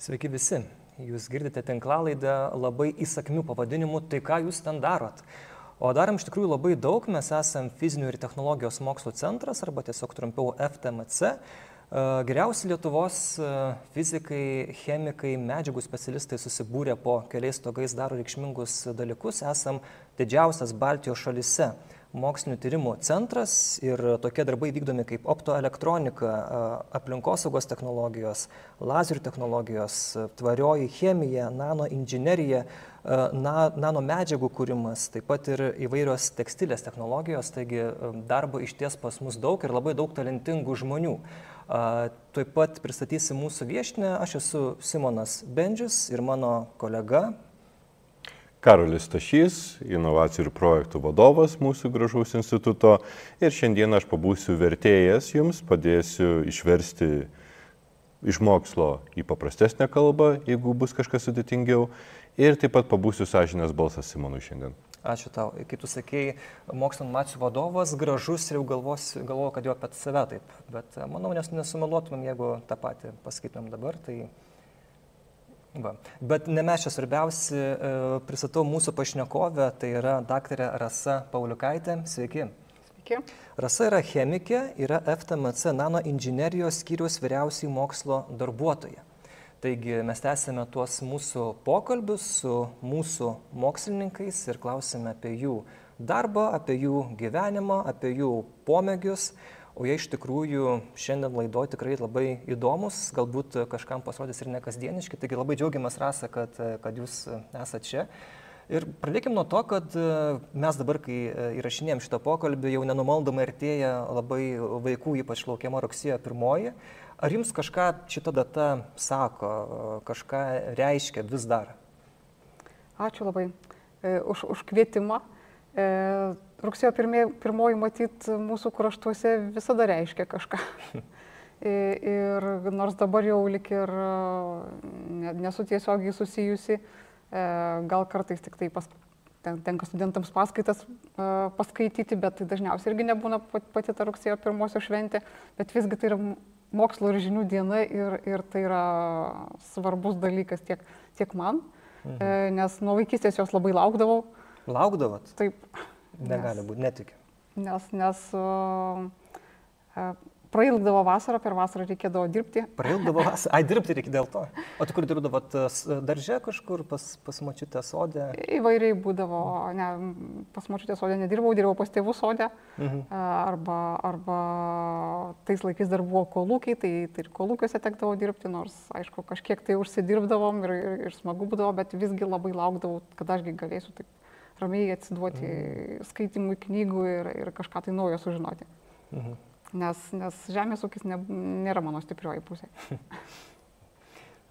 Sveiki visi. Jūs girdite tinklalaidę labai įsakmių pavadinimų, tai ką jūs ten darot? O darom iš tikrųjų labai daug, mes esam Fizinių ir technologijos mokslų centras, arba tiesiog trumpiau FTMC. Geriausi Lietuvos fizikai, chemikai, medžiagų specialistai susibūrė po keliais stogais daro reikšmingus dalykus. Esam didžiausias Baltijos šalyse mokslinių tyrimų centras ir tokie darbai vykdomi kaip optoelektronika, aplinkosaugos technologijos, lazerių technologijos, tvarioji chemija, nanoinžinerija, nanomedžiagų kūrimas, taip pat ir įvairios tekstilės technologijos, taigi darbo išties pas mus daug ir labai daug talentingų žmonių. Taip pat pristatysiu mūsų viešinę, aš esu Simonas Bendžius ir mano kolega Karolis Stašys, inovacijų ir projektų vadovas mūsų gražaus instituto, ir šiandien aš pabūsiu vertėjas jums, padėsiu išversti iš mokslo į paprastesnę kalbą, jeigu bus kažkas sudėtingiau, ir taip pat pabūsiu sąžinės balsas Simonui šiandien. Ačiū tau. Kaip tu sakei, mokslo inovacijų vadovas, gražus ir jau galvoju, kad jau apie save taip, bet manau, nesumeluotumėm, jeigu tą patį pasakytumėm dabar, tai... Va. Bet ne mes čia svarbiausi, pristatau mūsų pašnekovę, tai yra daktarė Rasa Pauliukaitė. Sveiki. Sveiki. Rasa yra chemikė, yra FTMC nanoinžinerijos skyriaus vyriausiai mokslo darbuotoja. Taigi mes tęsime tuos mūsų pokalbius su mūsų mokslininkais ir klausime apie jų darbą, apie jų gyvenimą, apie jų pomėgius. O jie iš tikrųjų šiandien laidoje tikrai labai įdomus, galbūt kažkam pasirodys ir nekasdieniški, taigi labai džiaugiamės, Rasa, kad jūs esate čia. Ir pradėkime nuo to, kad mes dabar, kai įrašinėjom šitą pokalbį, jau nenumaldomai artėja labai vaikų, ypač laukiama rugsėjo 1. Ar jums kažką šita data sako, kažką reiškia vis dar? Ačiū labai už kvietimą. Rugsėjo 1 matyt mūsų kraštuose visada reiškia kažką. Ir nors dabar jau lik ir nesu tiesiogiai susijusi, gal kartais tik tai tenka studentams paskaitas paskaityti, bet tai dažniausiai irgi nebūna pati ta rugsėjo 1 šventė, bet visgi tai yra mokslo ir žinių diena ir tai yra svarbus dalykas tiek man, nes nuo vaikystės jos labai laukdavau. Laukdavot? Taip. Negali būti, netikiu. Nes prailgdavo vasarą, per vasarą reikėdavo dirbti. Prailgdavo vasarą? Ai, dirbti reikia dėl to. O tu kur dirbdavot, darže kažkur, pas močiutę sode? Įvairiai būdavo, ne, pas močiutę sode dirbau pas tėvų sode, arba tais laikais dar buvo kolūkiai, tai ir kolūkiuose tekdavo dirbti, nors, aišku, kažkiek tai užsidirbdavom ir smagu būdavo, bet visgi labai laukdavau, kad ašgi galėsiu taip ramiai atsiduoti skaitimui knygų ir kažką tai naujo sužinoti. Nes žemės ūkis nėra mano stiprioji pusė.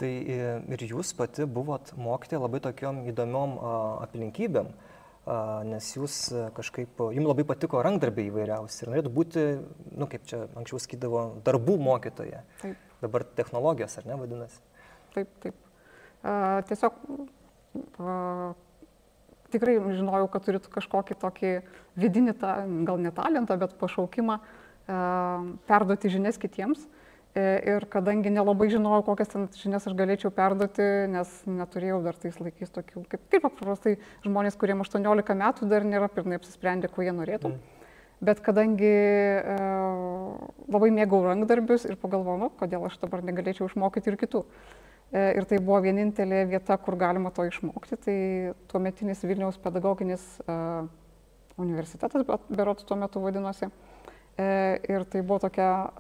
Tai ir jūs pati buvot mokytoja labai tokiom įdomiom aplinkybėm, nes jūs kažkaip, jums labai patiko rankdarbiai įvairiausi ir norėtų būti, kaip čia anksčiau sakydavo, darbų mokytoja. Taip. Dabar technologijos, ar ne, vadinasi? Taip. Tiesiog tikrai žinojau, kad turit kažkokį tokį vidinį, gal ne talentą, bet pašaukimą perduoti žinias kitiems. Ir kadangi nelabai žinojau, kokias ten žinias aš galėčiau perduoti, nes neturėjau dar tais laikais tokių, kaip paprastai žmonės, kuriem 18 metų dar nėra pilnai apsisprendę, ko jie norėtų. Bet kadangi labai mėgau rankdarbius ir pagalvojau, kodėl aš dabar negalėčiau išmokyti ir kitų. Ir tai buvo vienintelė vieta, kur galima to išmokti. Tai tuometinis Vilniaus pedagoginis universitetas, berods tuo metu vadinosi. Ir tai buvo tokia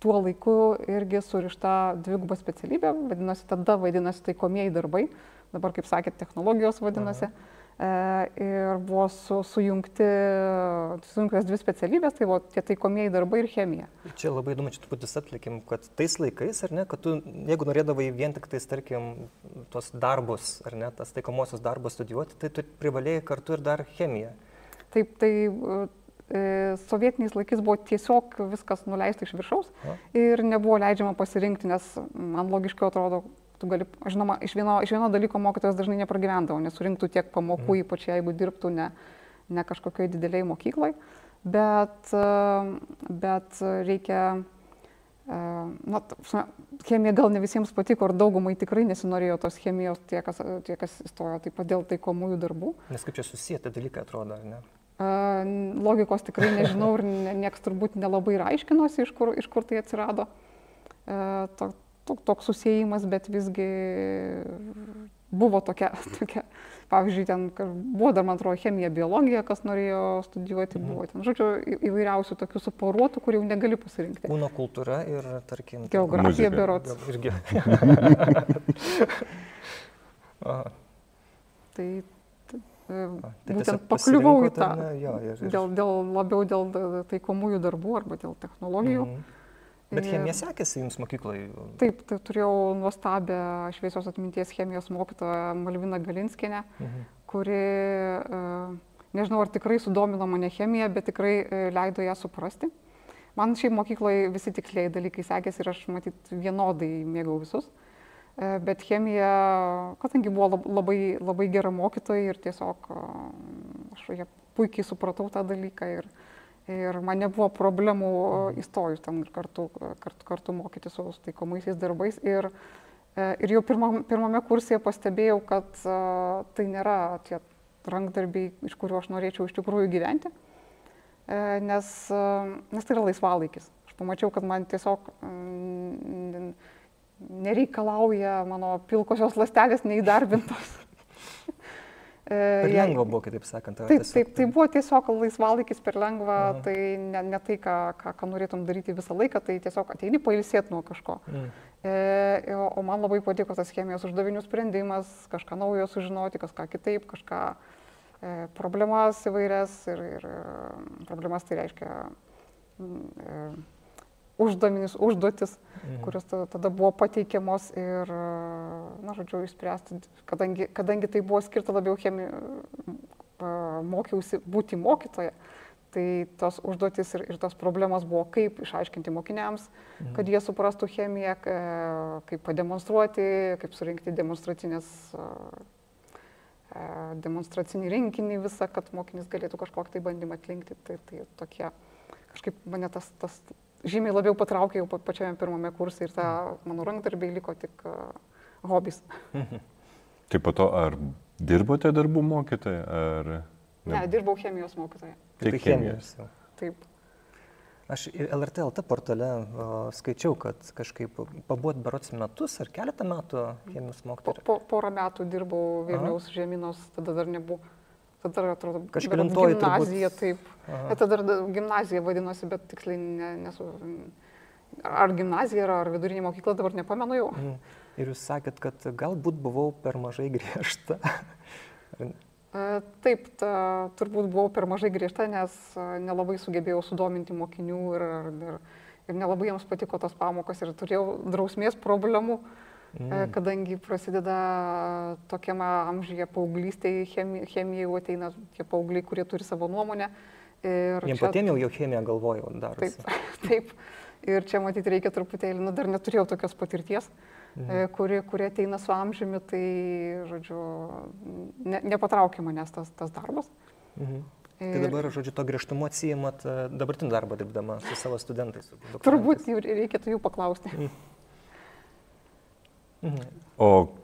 tuo laiku irgi surišta dviguba specialybė, vadinasi taikomieji darbai, dabar, kaip sakėt, technologijos vadinasi. Ir buvo sujungtas dvi specialybės, tai buvo tie taikomieji darbai ir chemija. Čia labai įdomu, čia truputį atlikim, kad tais laikais, ar ne, kad tu, jeigu norėdavai vien tik tais, tarkim, tos darbus, ar ne, tas taikomosios darbus studijuoti, tai tu privalėjai kartu ir dar chemiją. Taip, tai sovietiniais laikais buvo tiesiog viskas nuleista iš viršaus ir nebuvo leidžiama pasirinkti, nes man logiškiau atrodo, tu gali, žinoma, iš vieno dalyko mokytojas dažnai nepragyvendavo, nesurinktų tiek pamokų, ypač jeigu dirbtų ne kažkokioj dideliai mokyklai, bet reikia chemija gal ne visiems patiko, ir daugumai tikrai nesinorėjo tos chemijos, tie, kas įstojo taip pat dėl taikomųjų darbų. Nes kaip čia susijęti dalykai atrodo, ar ne? Logikos tikrai nežinau ir nieks turbūt nelabai ir aiškinosi, iš kur tai atsirado. Toks susijimas, bet visgi buvo tokia, pavyzdžiui, ten buvo dar, man atrodo, chemija, biologija, kas norėjo studijuoti, buvo ten, žodžiu, įvairiausių tokių suporuotų, kur jau negali pasirinkti. Kūno kultūra ir, tarkim, geografija berods. Irgi. Tai būtent pakliuvau į tą, labiau dėl taikomųjų darbų arba dėl technologijų. Bet chemija sekėsi jums mokyklai? Taip, tai turėjau nuostabią šviesios atminties chemijos mokytoją Malviną Galinskienę, kuri, nežinau, ar tikrai sudomino mane chemija, bet tikrai leido ją suprasti. Man šiaip mokykloje visi tiksliai dalykai sekėsi ir aš matyt vienodai mėgau visus. Bet chemija, kadangi buvo labai gera mokytoja ir tiesiog aš puikiai supratau tą dalyką ir man nebuvo problemų įstojus ten ir kartu mokyti su taikomaisiais darbais. Ir jau pirmame kursėje pastebėjau, kad tai nėra tie rankdarbiai, iš kurių aš norėčiau iš tikrųjų gyventi, nes tai yra laisvalaikis. Aš pamačiau, kad man tiesiog nereikalauja mano pilkosios ląstelės neįdarbintos. Per lengva buvo, kitaip sakant. Taip, tai buvo tiesiog laisvalaikis per lengva, tai ne tai, ką norėtum daryti visą laiką, tai tiesiog ateini pailsėti nuo kažko. O man labai patiko tas chemijos uždavinių sprendimas, kažką naujo sužinoti, kažką kitaip, kažką problemas įvairias ir problemas tai reiškia užduotis, kurios tada buvo pateikiamos ir, na, žodžiu, išspręsti, kadangi tai buvo skirta labiau mokiausi būti mokytoja, tai tos užduotis ir tos problemas buvo, kaip išaiškinti mokiniams, kad jie suprastų chemiją, kaip pademonstruoti, kaip surinkti demonstracinį rinkinį visą, kad mokinys galėtų kažkokį tai bandymą atlinkti. Tai tokie, kažkaip mane tas žymiai labiau patraukė jau pačiame pirmame kurse ir mano rankdarbiai liko tik hobis. Tai po to ar dirbote darbų mokytoja, ar... Ne, dirbau chemijos mokytoja. Tik chemijos. Taip. Aš LRT LT portale skaičiau, kad kažkaip pabuvot berods metus ar keletą metų chemijos mokytoja. Porą metų dirbau Vilniaus žemynos, tada dar nebuvo. Tada atrodo, kažkelintoji gimnazija, taip. Tada dar gimnazija vadinosi, bet tiksliai nesu. Ar gimnazija, ar vidurinė mokykla, dabar nepamenu jau. Ir jūs sakėt, kad galbūt buvau per mažai griežta. Taip, turbūt buvau per mažai griežta, nes nelabai sugebėjau sudominti mokinių ir nelabai jiems patiko tos pamokos ir turėjau drausmės problemų. Kadangi prasideda tokiame amžiuje paauglystėje, chemija jau ateina tie paaugliai, kurie turi savo nuomonę. Jiems patiem jau chemiją galvojau darosi. Taip. Ir čia matyti reikia truputėlį, dar neturėjau tokios patirties, kuri ateina su amžiumi, tai, žodžiu, nepatraukė manęs tas darbas. Tai dabar, žodžiu, to griežtumo atsiimat dabartinį darbą dirbdama su savo studentais. Turbūt reikėtų jų paklausti. O,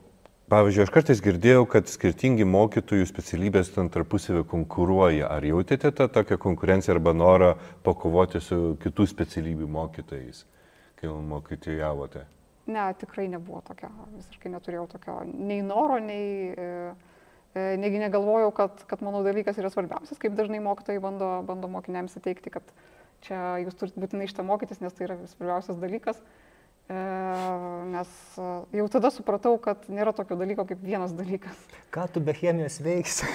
pavyzdžiui, aš kartais girdėjau, kad skirtingi mokytojų specialybės ten tarpusavį konkuruoja. Ar jautėte tą tokią konkurenciją arba norą pakovoti su kitų specialybių mokytojais, kai mokytojavote? Ne, tikrai nebuvo tokio, visiškai neturėjau tokio nei noro, negi negalvojau, kad mano dalykas yra svarbiausias, kaip dažnai mokytojai bando mokiniams įteikti, kad čia jūs turite būtinai šitą mokytis, nes tai yra svarbiausias dalykas. Nes jau tada supratau, kad nėra tokio dalyko kaip vienas dalykas. Ką tu be chemijos veiksi?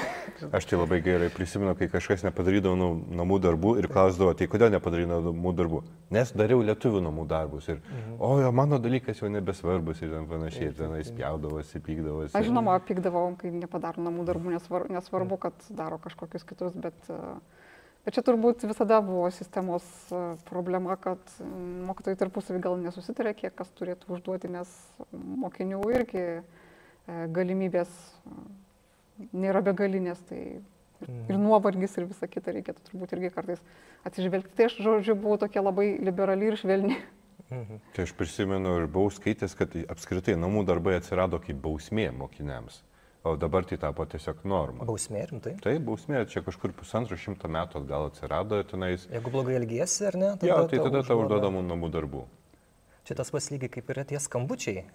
Aš tai labai gerai prisimenu, kai kažkas nepadarydavo namų darbų ir klausdavo, tai kodėl nepadarydavo namų darbų? Nes dariau lietuvių namų darbus ir, mano dalykas jau nebesvarbus ir panašiai, ir tenais pjaudavosi, pykdavosi. Aš žinoma, pykdavau, kai nepadaro namų darbų, nesvarbu, kad daro kažkokius kitus, bet čia turbūt visada buvo sistemos problema, kad mokytojai tarpusavį gal nesusitarė, kiek kas turėtų užduoti, nes mokinių irgi galimybės nėra begalinės, tai ir nuovargis ir visa kita reikėtų turbūt irgi kartais atsižvelgti. Tai aš, žodžiu, buvau tokia labai liberali ir švelni. Tai aš prisimenu ir buvau skaitęs, kad apskritai namų darbai atsirado kaip bausmė mokiniams. O dabar tai tapo tiesiog norma. Bausmė, rimtai? Tai bausmė, čia kažkur 150 metų atgal atsirado tenais. Jeigu blogai elgiesi, ar ne? Jo, tai tada tau užduodamų namų darbų. Čia tas pas lygiai kaip yra tie skambučiai,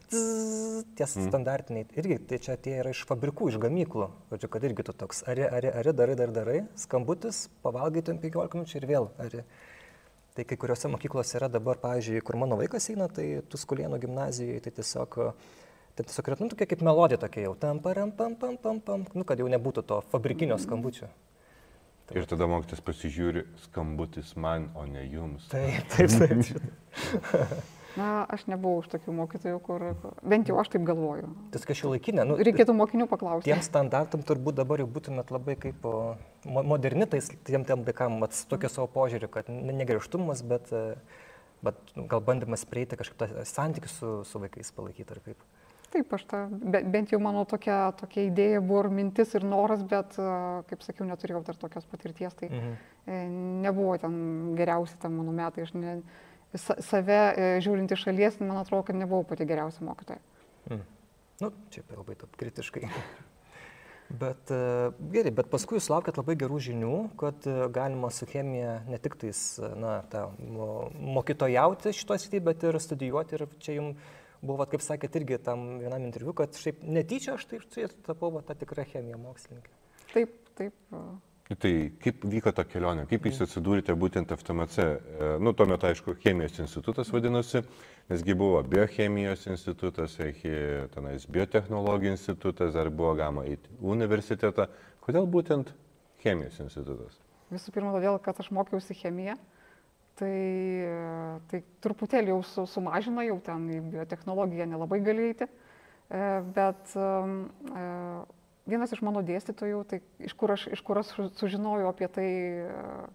tie standartiniai, irgi tai čia tie yra iš fabrikų, iš gamyklų. Žodžiu, kad irgi tu toks, darai, skambutis, pavalgai ten 15 minučių ir vėl. Tai kai kuriuose mokyklose yra dabar, pavyzdžiui, kur mano vaikas eina, tai Tuskulėnų gimnazijoje, tai tiesiog yra, tokia kaip melodija tokia jau, tam, kad jau nebūtų to fabrikinio skambučio. Ir tada mokytis pasižiūri, skambutis man, o ne jums. Taip. Na, aš nebuvau už tokių mokytojų, kur bent jau aš taip galvoju. Tai kažkaip laikinė. Reikėtų mokinių paklausti. Tiem standartam turbūt dabar jau būtumėt labai kaip moderni, tiem vaikam, tokio savo požiūrį, kad negriežtumas, bet gal bandymas prieiti kažkaip tą santykį su vaikais palaikyti ar kaip. Taip, bent jau mano tokia idėja buvo ir mintis ir noras, bet, kaip sakiau, neturėjau dar tokios patirties, tai nebuvo ten geriausi ten mano metai, aš save žiūrint iš šalies, man atrodo, kad nebuvau pati geriausia mokytoja. Čia labai taip kritiškai. Bet gerai, bet paskui jūs laukėt labai gerų žinių, kad galima su chemija ne tik tais, mokytojauti šitoj srity, bet ir studijuoti. Ir čia jums buvo, kaip sakėt, irgi tam vienam interviu, kad šiaip netyčia aš tai tapau tą tikrą chemiją mokslininkę. Taip. Tai kaip vyko ta kelionė, kaip jūs atsidūrėte būtent FTMC? Tuo metu, aišku, chemijos institutas vadinosi, nesgi buvo biochemijos institutas, tenais biotechnologijų institutas, ar buvo galima eiti į universitetą. Kodėl būtent chemijos institutas? Visų pirma, todėl, kad aš mokiausi chemiją, tai truputėlį jau sumažino, jau ten į biotechnologiją nelabai gali eiti, bet vienas iš mano dėstytojų, tai iš kur aš sužinojau apie tai,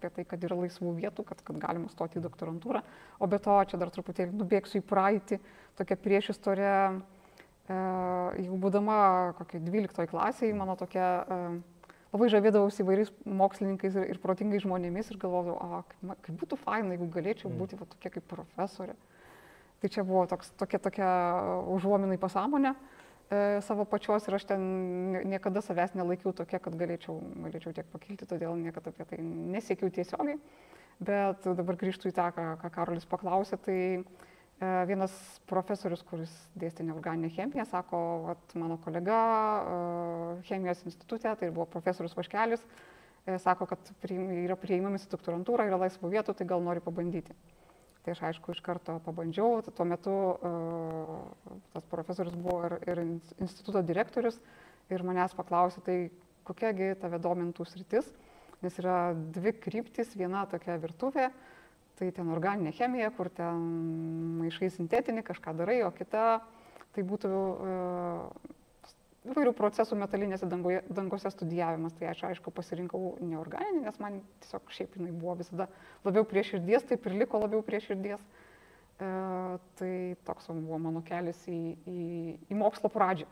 kad yra laisvų vietų, kad galima stoti į doktorantūrą, o be to čia dar truputėlį nubėgsiu į praeitį, tokia priešistorė, jau būdama kokia 12 klasėje, mano tokia, labai žavėdavausi įvairiais mokslininkais ir protingais žmonėmis ir galvodavau, kaip būtų faina, jeigu galėčiau būti tokia kaip profesorė. Tai čia buvo tokia užuomina į pasąmonę savo pačios ir aš ten niekada savęs nelaikiau tokia, kad galėčiau tiek pakilti, todėl niekada apie tai nesiekiau tiesiogiai. Bet dabar grįžtu į tą, ką Karolis paklausė, tai vienas profesorius, kuris dėstė neorganinę chemiją, sako, kad mano kolega chemijos institute, tai buvo profesorius Vaškelis, sako, kad yra priėmimas į doktorantūrą, yra laisvų vietų, tai gal nori pabandyti. Tai aš aišku iš karto pabandžiau, tuo metu tas profesorius buvo ir instituto direktorius ir manęs paklausė, tai kokiagi tave domintų sritis, nes yra dvi kryptis, viena tokia virtuvė, tai ten organinė chemija, kur ten maišai sintetinį, kažką darai, o kita tai būtų įvairių procesų metalinėse dangose studijavimas, tai aš aišku pasirinkau neorganinį, nes man tiesiog šiaip jinai buvo visada labiau prie širdies, taip ir liko labiau prie širdies. Tai toks buvo mano kelias į mokslo pradžią.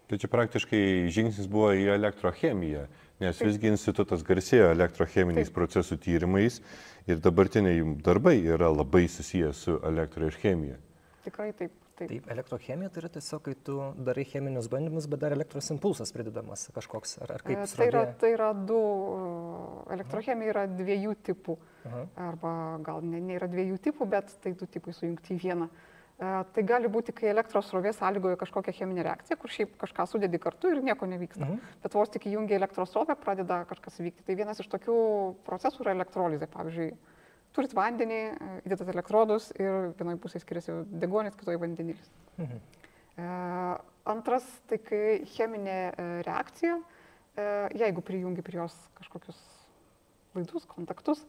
Tai čia praktiškai žingsnis buvo į elektrochemiją, nes visgi institutas garsėjo elektrocheminiais procesų tyrimais ir dabartiniai darbai yra labai susijęs su elektro ir chemija. Tikrai taip. Taip, elektrochemija tai yra tiesiog, kai tu darai cheminius bandymus, bet dar elektros impulsas pridedamas kažkoks, ar kaip srovė? Tai yra elektrochemija yra dviejų tipų, arba gal nėra dviejų tipų, bet tai du tipai sujungti į vieną. Tai gali būti, kai elektros srovė sąlygoja kažkokią cheminę reakciją, kur šiaip kažką sudedi kartu ir nieko nevyksta. Bet vos tik įjungia elektros srovę, pradeda kažkas vykti. Tai vienas iš tokių procesų yra elektrolizė, pavyzdžiui. Turit vandenį, įdedat elektrodus ir vienoje pusėje skiriasi deguonis, kitoje vandenilis. Antras, tai kai cheminė reakcija, jeigu prijungi prie jos kažkokius laidus, kontaktus,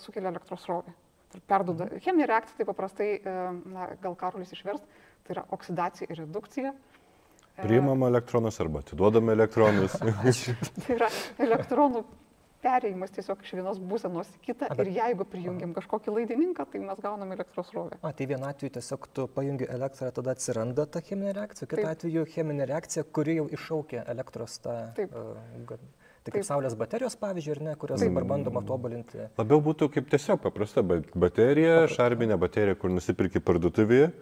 sukelia elektros srovę. Perduoda. Cheminė reakcija tai paprastai, gal Karolis išvers, tai yra oksidacija ir redukcija. Priimam elektronus arba atiduodame elektronus. Tai yra elektronų perėjimas tiesiog iš vienos būsenos į kitą ir jeigu prijungiam kažkokį laidininką, tai mes gauname elektros srovę. Tai vienu atveju tiesiog tu pajungi elektrą, tada atsiranda ta cheminė reakcija, kitu atveju cheminė reakcija, kuri jau iššaukia elektros tą Tai kaip saulės baterijos, pavyzdžiui, ar ne, kurias dabar bandoma tobulinti. Labiau būtų kaip tiesiog paprasta baterija, šarminė baterija, kur nusipirki parduotuvėje,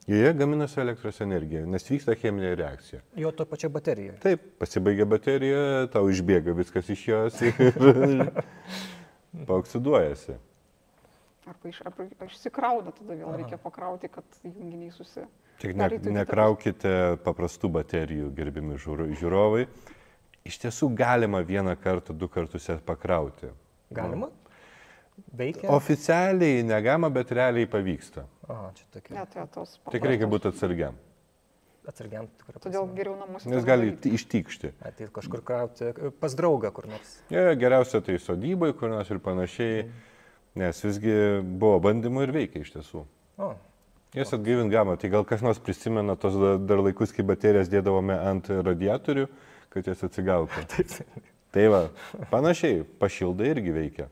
joje gaminasi elektros energija, nes vyksta cheminė reakcija. Jo to pačia baterijoje. Taip, pasibaigia baterija, tau išbėga viskas iš jos ir paoksiduojasi. Arba išsikrauna, tada vėl reikia pakrauti, kad junginiai Tik nekraukite paprastų baterijų, gerbimi žiūrovai. Iš tiesų galima vieną kartą, 2 kartus jas pakrauti. Galima? Veikia? Oficialiai negalima, bet realiai pavyksta. Aha, čia tokia. Ne, tai tos Tik reikia būti atsargiam. Atsargiam tikrai. Todėl geriau namuose. Nes gali ištykšti. Tai kažkur krauti, pas draugą kur nors. Geriausia tai sodybai, kur nors ir panašiai, nes visgi buvo bandymų ir veikia iš tiesų. Jas atgaivint galima, tai gal kas nors prisimena tos dar laikus, kai baterijas dėdavome ant radiatorių, kad jas atsigautų. Tai va, panašiai, pašildai irgi veikia.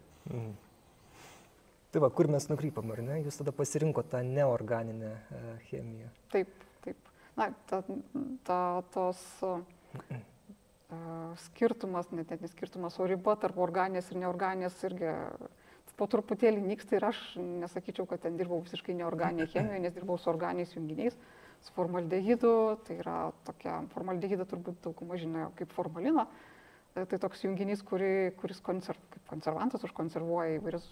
Tai va, kur mes nukrypam, ar ne? Jūs tada pasirinkote tą neorganinę chemiją. Taip. Na, tos skirtumas, net neskirtumas, o riba tarp organinės ir neorganinės irgi po truputėlį nyksta ir aš nesakyčiau, kad ten dirbau visiškai neorganinėje chemijoje, nes dirbau su organiniais junginiais, su formaldehidu, tai yra tokia, formaldehidą turbūt dauguma žinojo kaip formaliną, tai toks junginys, kuris kaip konservantas užkonservuoja įvairius...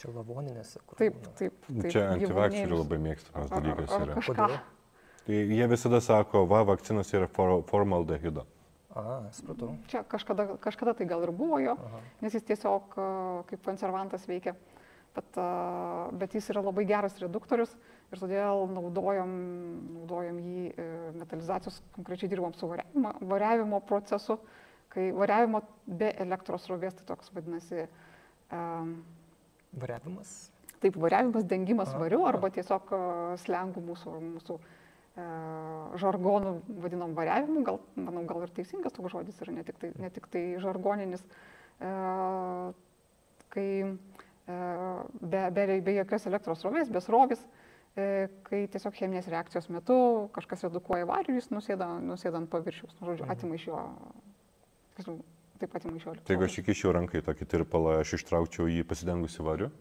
Čia lavoninėse, kur... Taip. Čia antivakserių labai mėgstamas dalykas yra. Kažką. Tai jie visada sako, vakcinos yra formaldehido. Supratau. Čia kažkada tai gal ir buvo jo, nes jis tiesiog kaip konservantas veikia, bet jis yra labai geras reduktorius ir todėl naudojam jį metalizacijos, konkrečiai dirbam su variavimo procesu, kai variavimo be elektros srovės, tai toks vadinasi... Variavimas? Taip, variavimas, dengimas variu arba tiesiog slengų mūsų žargonų vadinam variavimu, manau, gal ir teisingas toks žodis yra, ne tik tai žargoninis, kai be jokios elektros srovės, be srovės, kai tiesiog cheminės reakcijos metu kažkas redukuoja varių, jis nusėda ant paviršiaus, žodžiu, atima iš jo, taip atima iš jo. Tai jeigu aš įkišiau rankai tokį tirpalą, aš ištraukčiau jį pasidengusi variu?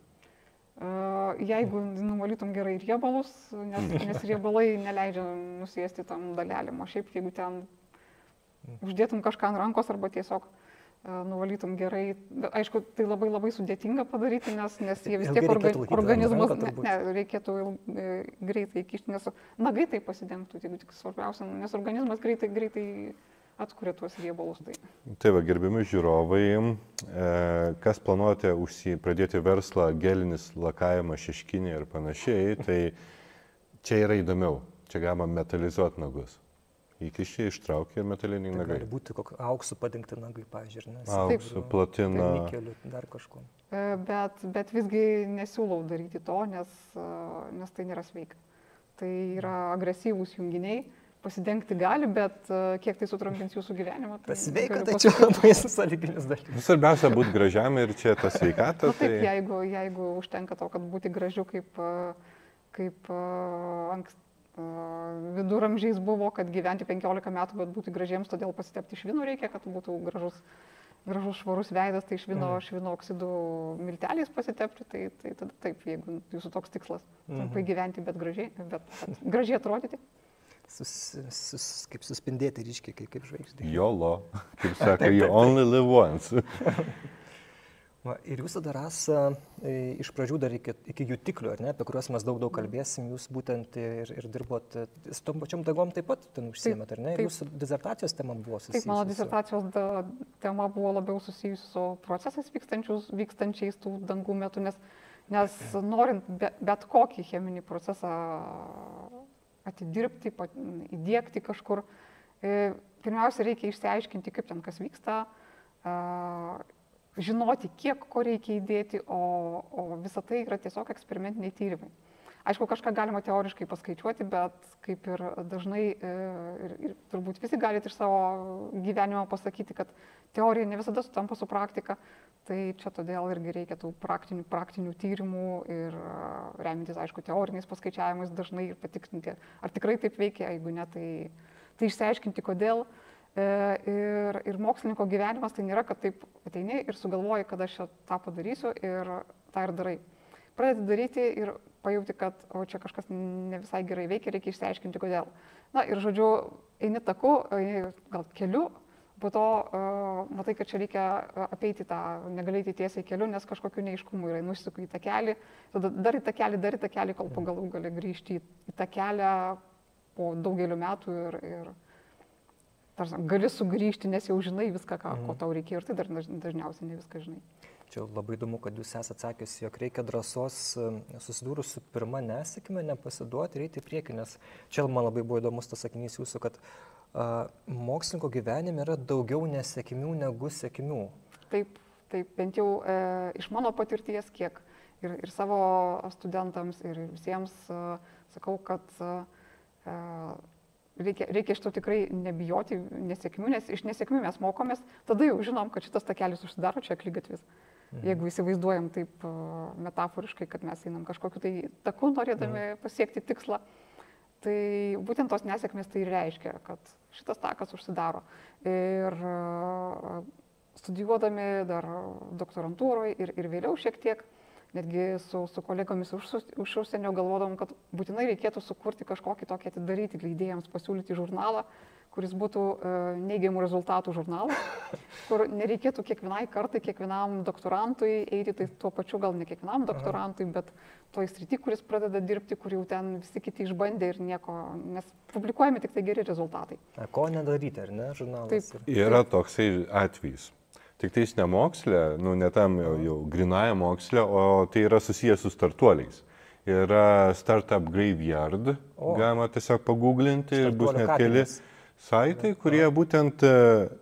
Jeigu nuvalytum gerai riebalus, nes riebalai neleidžia nusėsti tam dalelėm, o šiaip jeigu ten uždėtum kažką ant rankos arba tiesiog nuvalytum gerai, aišku, tai labai sudėtinga padaryti, nes jie vis tiek organizmas, reikėtų greitai įkišti, nes nagai tai pasidengtų, jeigu tik svarbiausia, nes organizmas greitai atkuria tuos riebalus. Tai va, gerbiami žiūrovai, kas planuojate pradėti verslą, gelinis lakavimas, šeškinė ir panašiai, tai čia yra įdomiau. Čia galima metalizuoti nagus. Įkišti, ištraukti ir metaliniai nagai. Gali būti auksų padengti nagai, pavyzdžiui. Auksų, platina. Nikeliu, dar kažko. Bet visgi nesiūlau daryti to, nes tai nėra sveika. Tai yra agresyvūs junginiai. Pasidengti gali, bet kiek tai sutrumpins jūsų gyvenimą. Tai sveika, tai čia labai sąlyginis dalykas. Svarbiausia būti gražiam ir čia ta sveikata. Taip, jeigu užtenka to, kad būti gražiu kaip viduramžiais buvo, kad gyventi 15 metų, bet būti gražiems, todėl pasitepti švinu reikia, kad būtų gražus švarus veidas, tai švino oksidų milteliais pasitepti, tai tada taip, jeigu jūsų toks tikslas, trumpai gyventi, bet gražiai atrodyti. Kaip suspindėti ryškiai, kaip žvaigždė. YOLO, kaip sako, you only live once. Ir jūs dar iš pradžių dar iki jutiklių, ar ne, apie kuriuos mes daug kalbėsim, jūs būtent ir dirbot su tom pačiom dagom taip pat ten užsiėmėt, ar ne? Ir jūsų disertacijos tema buvo susijusi. Taip, mano disertacijos tema buvo labiau susijusi su procesais vykstančiais tų dangų metu, nes norint bet kokį cheminį procesą atidirbti, įdiegti kažkur. Pirmiausia, reikia išsiaiškinti, kaip ten kas vyksta, žinoti, kiek ko reikia įdėti, o visa tai yra tiesiog eksperimentiniai tyrimai. Aišku, kažką galima teoriškai paskaičiuoti, bet kaip ir dažnai, ir turbūt visi galite iš savo gyvenimo pasakyti, kad teorija ne visada sutampa su praktika, tai čia todėl irgi reikia tų praktinių tyrimų ir remintis, aišku, teoriniais paskaičiavimais dažnai ir patikrinti, ar tikrai taip veikia, jeigu ne, tai išsiaiškinti, kodėl. Ir mokslininko gyvenimas tai nėra, kad taip ateini ir sugalvoji, kad aš tą padarysiu ir tą ir darai. Pradedi daryti ir pajauti, kad čia kažkas ne visai gerai veikia, reikia išsiaiškinti, kodėl. Na ir žodžiu, eini taku, gal keliu, po to matai, kad čia reikia apeiti tą, negali eiti tiesiai keliu, nes kažkokiu neiškumu yra, nusisuku į tą kelią, tada dar į tą kelią, kol po galų gali grįžti į tą kelią po daugeliu metų ir gali sugrįžti, nes jau žinai viską, ko tau reikėjo ir tai dar dažniausiai ne viską žinai. Čia labai įdomu, kad jūs esate sakęs, jog reikia drąsos susidūrus su pirma nesėkme, nepasiduoti ir eiti į priekį, nes čia man labai buvo įdomus tas sakinys jūsų, kad mokslininko gyvenime yra daugiau nesėkmių negu sėkmių. Taip, bent jau iš mano patirties, kiek ir savo studentams, ir visiems sakau, kad reikia iš to tikrai nebijoti nesėkmių, nes iš nesėkmių mes mokomės, tada jau žinom, kad šitas takelis užsidaro, čia akligatvis. Jeigu įsivaizduojam taip metaforiškai, kad mes einam kažkokiu tai taku norėdami pasiekti tikslą, tai būtent tos nesėkmės tai reiškia, kad šitas takas užsidaro. Ir studijuodami dar doktorantūroje ir vėliau šiek tiek, netgi su kolegomis už užsienio galvodom, kad būtinai reikėtų sukurti kažkokį tokį atidaryti leidėjams, pasiūlyti žurnalą, kuris būtų neigiamų rezultatų žurnalas, kur nereikėtų kiekvienai kartai, kiekvienam doktorantui eiti, tai tuo pačiu gal ne kiekvienam doktorantui, bet toj srity, kuris pradeda dirbti, kur jau ten visi kiti išbandė ir nieko, nes publikuojami tik tai geri rezultatai. Ko nedaryti, ar ne, žurnalas? Taip. Yra toksai atvejis. Tik tais ne mokslė, ne tam jau grinąją mokslę, o tai yra susijęs su startuoliais. Yra Startup Graveyard, galima tiesiog paguglinti ir bus net keli saitai, kurie būtent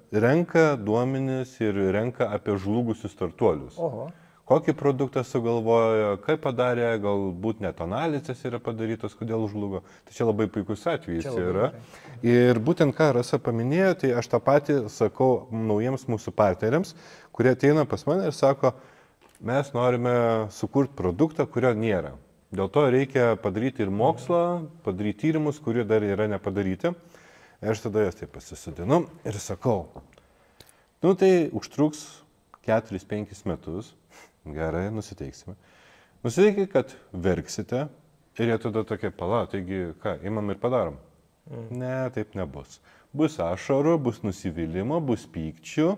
renka duomenis ir renka apie žlugusius startuolius. Kokį produktą sugalvojo, kaip padarė, galbūt net analizės yra padarytos, kodėl žlugo. Tai čia labai puikus atvejis yra. Ir būtent ką Rasa paminėjo, tai aš tą patį sakau naujiems mūsų partneriams, kurie ateina pas mane ir sako, mes norime sukurti produktą, kurio nėra. Dėl to reikia padaryti ir mokslą, padaryti tyrimus, kurie dar yra nepadaryti. Ir aš tada jas taip pasisodinu ir sakau, tai užtruks 4-5 metus. Gerai, nusiteiksime. Nusiteikit, kad verksite ir jie tada tokie taigi ką, imam ir padarom. Ne, taip nebus. Bus ašarų, bus nusivylimo, bus pykčių.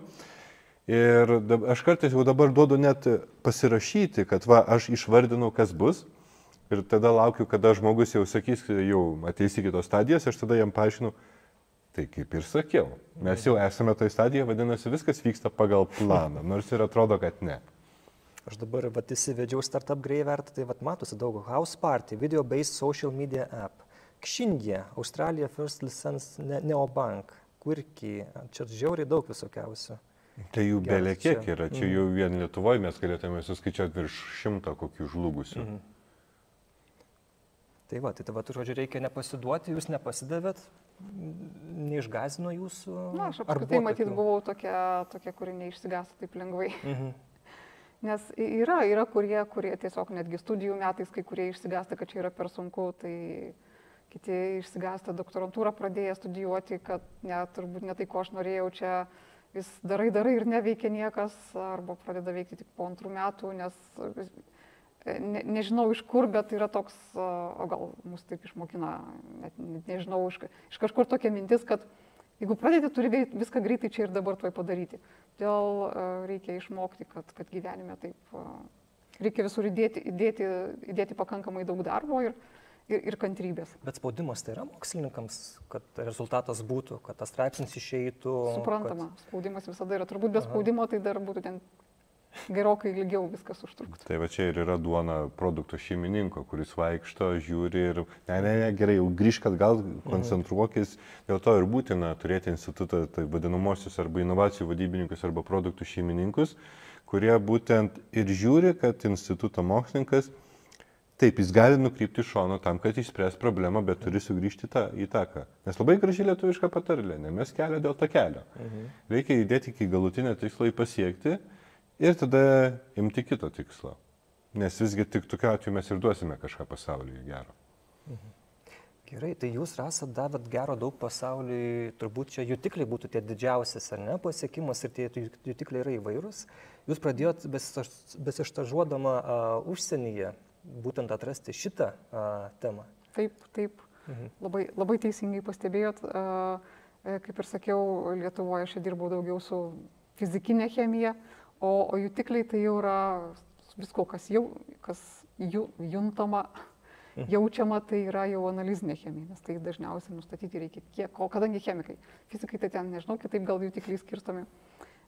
Ir aš kartais jau dabar duodu net pasirašyti, kad aš išvardinau, kas bus. Ir tada laukiu, kada žmogus jau sakys, jau ateis į kitos stadijas, aš tada jam paaiškinu, tai kaip ir sakiau. Mes jau esame toje stadijoje, vadinasi, viskas vyksta pagal planą, nors ir atrodo, kad ne. Aš dabar įsivedžiau Startup Graveyard, tai matosi daug House Party, Video-Based Social Media App, Kšindė, Australia First License Neobank, Quirky, čia žiauriai daug visokiausių. Tai jų belė kiek yra, čia jau vien Lietuvoje mes galėtume suskaičiuoti virš 100 kokių žlugusių. Tai tu žodžiu, reikia nepasiduoti, jūs nepasidavėt, neišgąsdino jūsų? Na, aš apskritai matyt buvau tokia, kuri neišsigąsta taip lengvai. Nes yra kurie tiesiog netgi studijų metais, kai kurie išsigąsta, kad čia yra per sunku, tai kiti išsigąsta doktorantūrą pradėję studijuoti, kad turbūt ne tai, ko aš norėjau, čia vis darai ir neveikia niekas, arba pradeda veikti tik po 2 metų, nes nežinau iš kur, bet yra toks, o gal mus taip išmokina, net nežinau, iš kažkur tokia mintis, kad jeigu pradėti, turi viską greitai čia ir dabar tuoj padaryti. Todėl reikia išmokti, kad gyvenime taip reikia visur įdėti pakankamai daug darbo ir kantrybės. Bet spaudimas tai yra mokslininkams, kad rezultatas būtų, kad tas straipsnis išeitų. Suprantama, spaudimas visada yra. Turbūt be spaudimo tai dar būtų ten gerokai ilgiau viskas užtruktų. Tai va čia ir yra duona produkto šeimininko, kuris vaikšto, žiūri ir ne, gerai, jau grįžk atgal, koncentruokis. Dėl to ir būtina turėti institutą, tai vadinamosius arba inovacijų vadybininkus arba produktų šeimininkus, kurie būtent ir žiūri, kad instituto mokslininkas, taip, jis gali nukrypti šono tam, kad išspręs problemą, bet turi sugrįžti į taką. Nes labai graži lietuviška patarlė, nemes kelio dėl takelio. Reikia įdėti iki galutinio tikslo pasiekti. Ir tada imti kito tikslo. Nes visgi tik tokiu atveju mes ir duosime kažką pasaulyje gero. Gerai, tai jūs esat davėt gero daug pasauliui, turbūt čia jutikliai būtų tie didžiausias, ar ne, pasiekimas ir tie jutikliai yra įvairūs. Jūs pradėjot besištažuodama užsienyje būtent atrasti šitą temą. Taip. Labai, labai teisingai pastebėjot. Kaip ir sakiau, Lietuvoje aš dirbau daugiau su fizikinė chemija, o jutikliai tai jau yra visko, kas juntama, jaučiama, tai yra jau analizinė chemija, nes tai dažniausiai nustatyti reikia kiek, o kadangi chemikai, fizikai tai ten, nežinau, kitaip gal jutikliai skirstomi,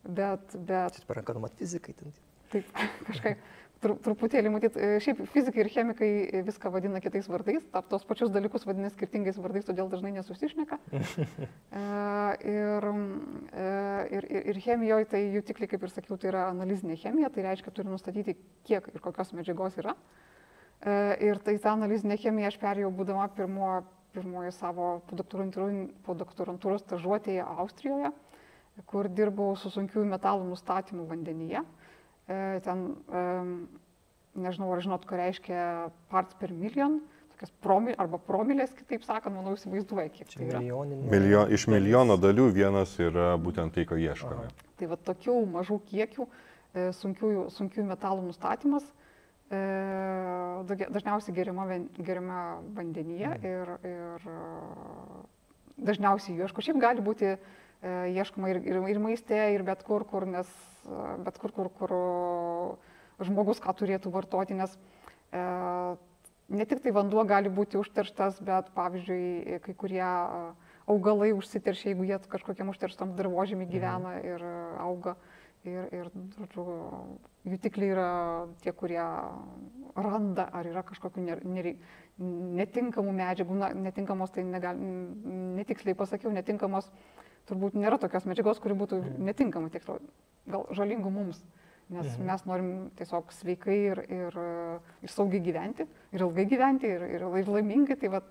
bet... Čia per ranką numat fizikai ten. Taip, kažkaip truputėlį, matyt, šiaip fizikai ir chemikai viską vadina kitais vardais, tos pačius dalykus vadina skirtingais vardais, todėl dažnai nesusišneka. Ir chemijoje tai jutikliai, kaip ir sakiau, tai yra analizinė chemija, tai reiškia, turi nustatyti, kiek ir kokios medžiagos yra. Ir tai tą analizinę chemiją aš perėjau būdama pirmoji savo podoktorantūros stažuotėje Austrijoje, kur dirbau su sunkiųjų metalų nustatymu vandenyje. Ten, nežinau, ar žinot, ką reiškia parts per million, tokias promilės, kitaip sakant, manau, įsivaizduoja, kiek tai yra. Iš milijono dalių vienas yra būtent tai, ko ieškome. Tai va tokių mažų kiekių sunkiųjų metalų nustatymas dažniausiai geriama vandenyje ir dažniausiai jų ieško. Šiaip gali būti ieškoma ir maiste, ir bet kur, kur žmogus ką turėtų vartoti, nes ne tik tai vanduo gali būti užterštas, bet pavyzdžiui, kai kurie augalai užsiteršia, jeigu jie kažkokiam užterštam dirvožemį gyvena ir auga. Ir jutikliai yra tie, kurie randa, ar yra kažkokių netinkamų medžiagų, netinkamos, tai netiksliai pasakiau, netinkamos, turbūt nėra tokios medžiagos, kuri būtų netinkama, tiksliau, gal žalingų mums, nes mes norim tiesiog sveikai ir saugiai gyventi, ir ilgai gyventi, ir laimingai, tai vat,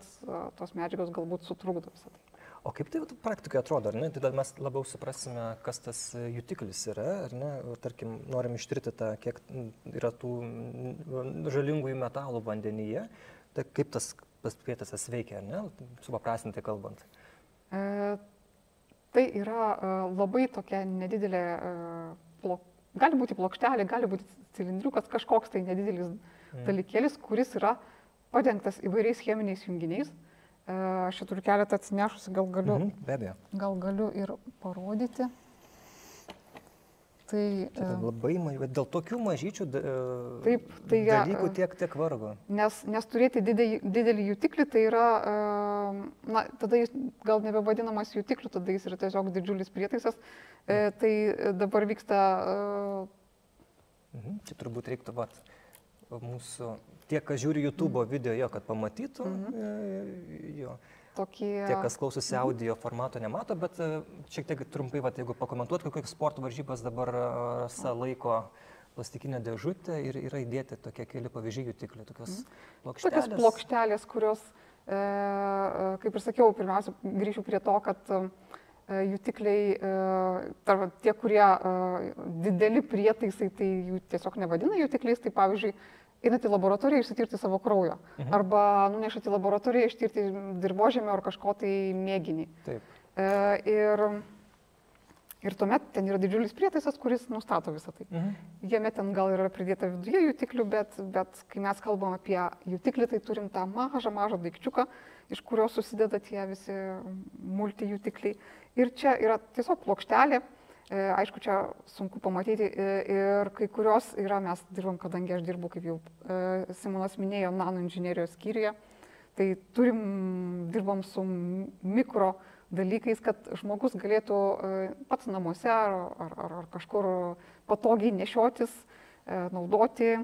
tos medžiagos galbūt sutrukdo visą tai. O kaip tai praktikoje atrodo, ar ne? Tai tada mes labiau suprasime, kas tas jutiklis yra, ar ne? Tarkim, norim ištirti tą, kiek yra tų žalingųjų metalų vandenyje, tai kaip tas prietaisas veikia, ar ne? Supaprastintai kalbant. Tai yra labai tokia nedidelė, gali būti plokštelė, gali būti cilindriukas, kažkoks tai nedidelis dalykėlis, kuris yra padengtas įvairiais cheminiais junginiais. Aš čia turiu keletą atsinešusi, gal galiu ir parodyti. Tai labai dėl tokių mažyčių dalykų tiek vargo. Nes turėti didelį jutiklį, tai yra, tada jis gal nebevadinamas jutikliu, tada jis yra tiesiog didžiulis prietaisas. Tai dabar vyksta... Čia turbūt reiktų mūsų, tie, kas žiūri YouTube video, kad pamatytų, tie, kas klausosi audio formato, nemato, bet šiek tiek trumpai, jeigu pakomentuot, kokios sporto varžybas dabar laiko plastikinę dėžutę ir yra įdėti tokie keli pavyzdžiai jutiklių, tokios plokštelės. Tokios plokštelės, kurios, kaip ir sakiau, pirmiausia, grįšiu prie to, kad jutikliai, tie, kurie dideli prietaisai, tai jų tiesiog nevadina jutikliais, tai pavyzdžiui, einat į laboratoriją išsitirti savo kraujo, arba nunešat į laboratoriją ištirti dirvožemio ar kažko tai mėginį. Taip. Ir tuomet ten yra didžiulis prietaisas, kuris nustato visą tai. Jame ten gal yra pridėta viduje jutiklių, bet kai mes kalbam apie jutiklį, tai turim tą mažą daikčiuką, iš kurio susideda tie visi multijutikliai. Ir čia yra tiesiog plokštelė. Aišku, čia sunku pamatyti ir kai kurios yra, mes dirbam, kadangi aš dirbu, kaip jau Simonas minėjo, nanoinžinerijos skyriuje, tai dirbam su mikro dalykais, kad žmogus galėtų pats namuose ar kažkur patogiai nešiotis, naudoti.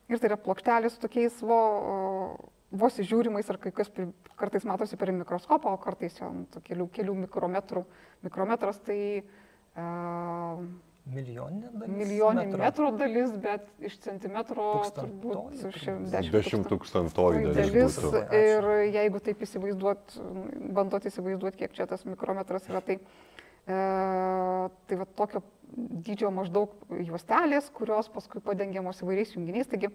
Ir tai yra plokštelė su tokiais vos įžiūrimais, ar kai kas kartais matosi per mikroskopą, o kartais kelių mikrometras, tai milijoninė metrų dalis, bet iš centimetro turbūt 10 tūkstantoji dalis. Ir jeigu taip bandot įsivaizduoti, kiek čia tas mikrometras yra, tai va tokio dydžio maždaug juostelės, kurios paskui padengiamos įvairiais junginiais. Taigi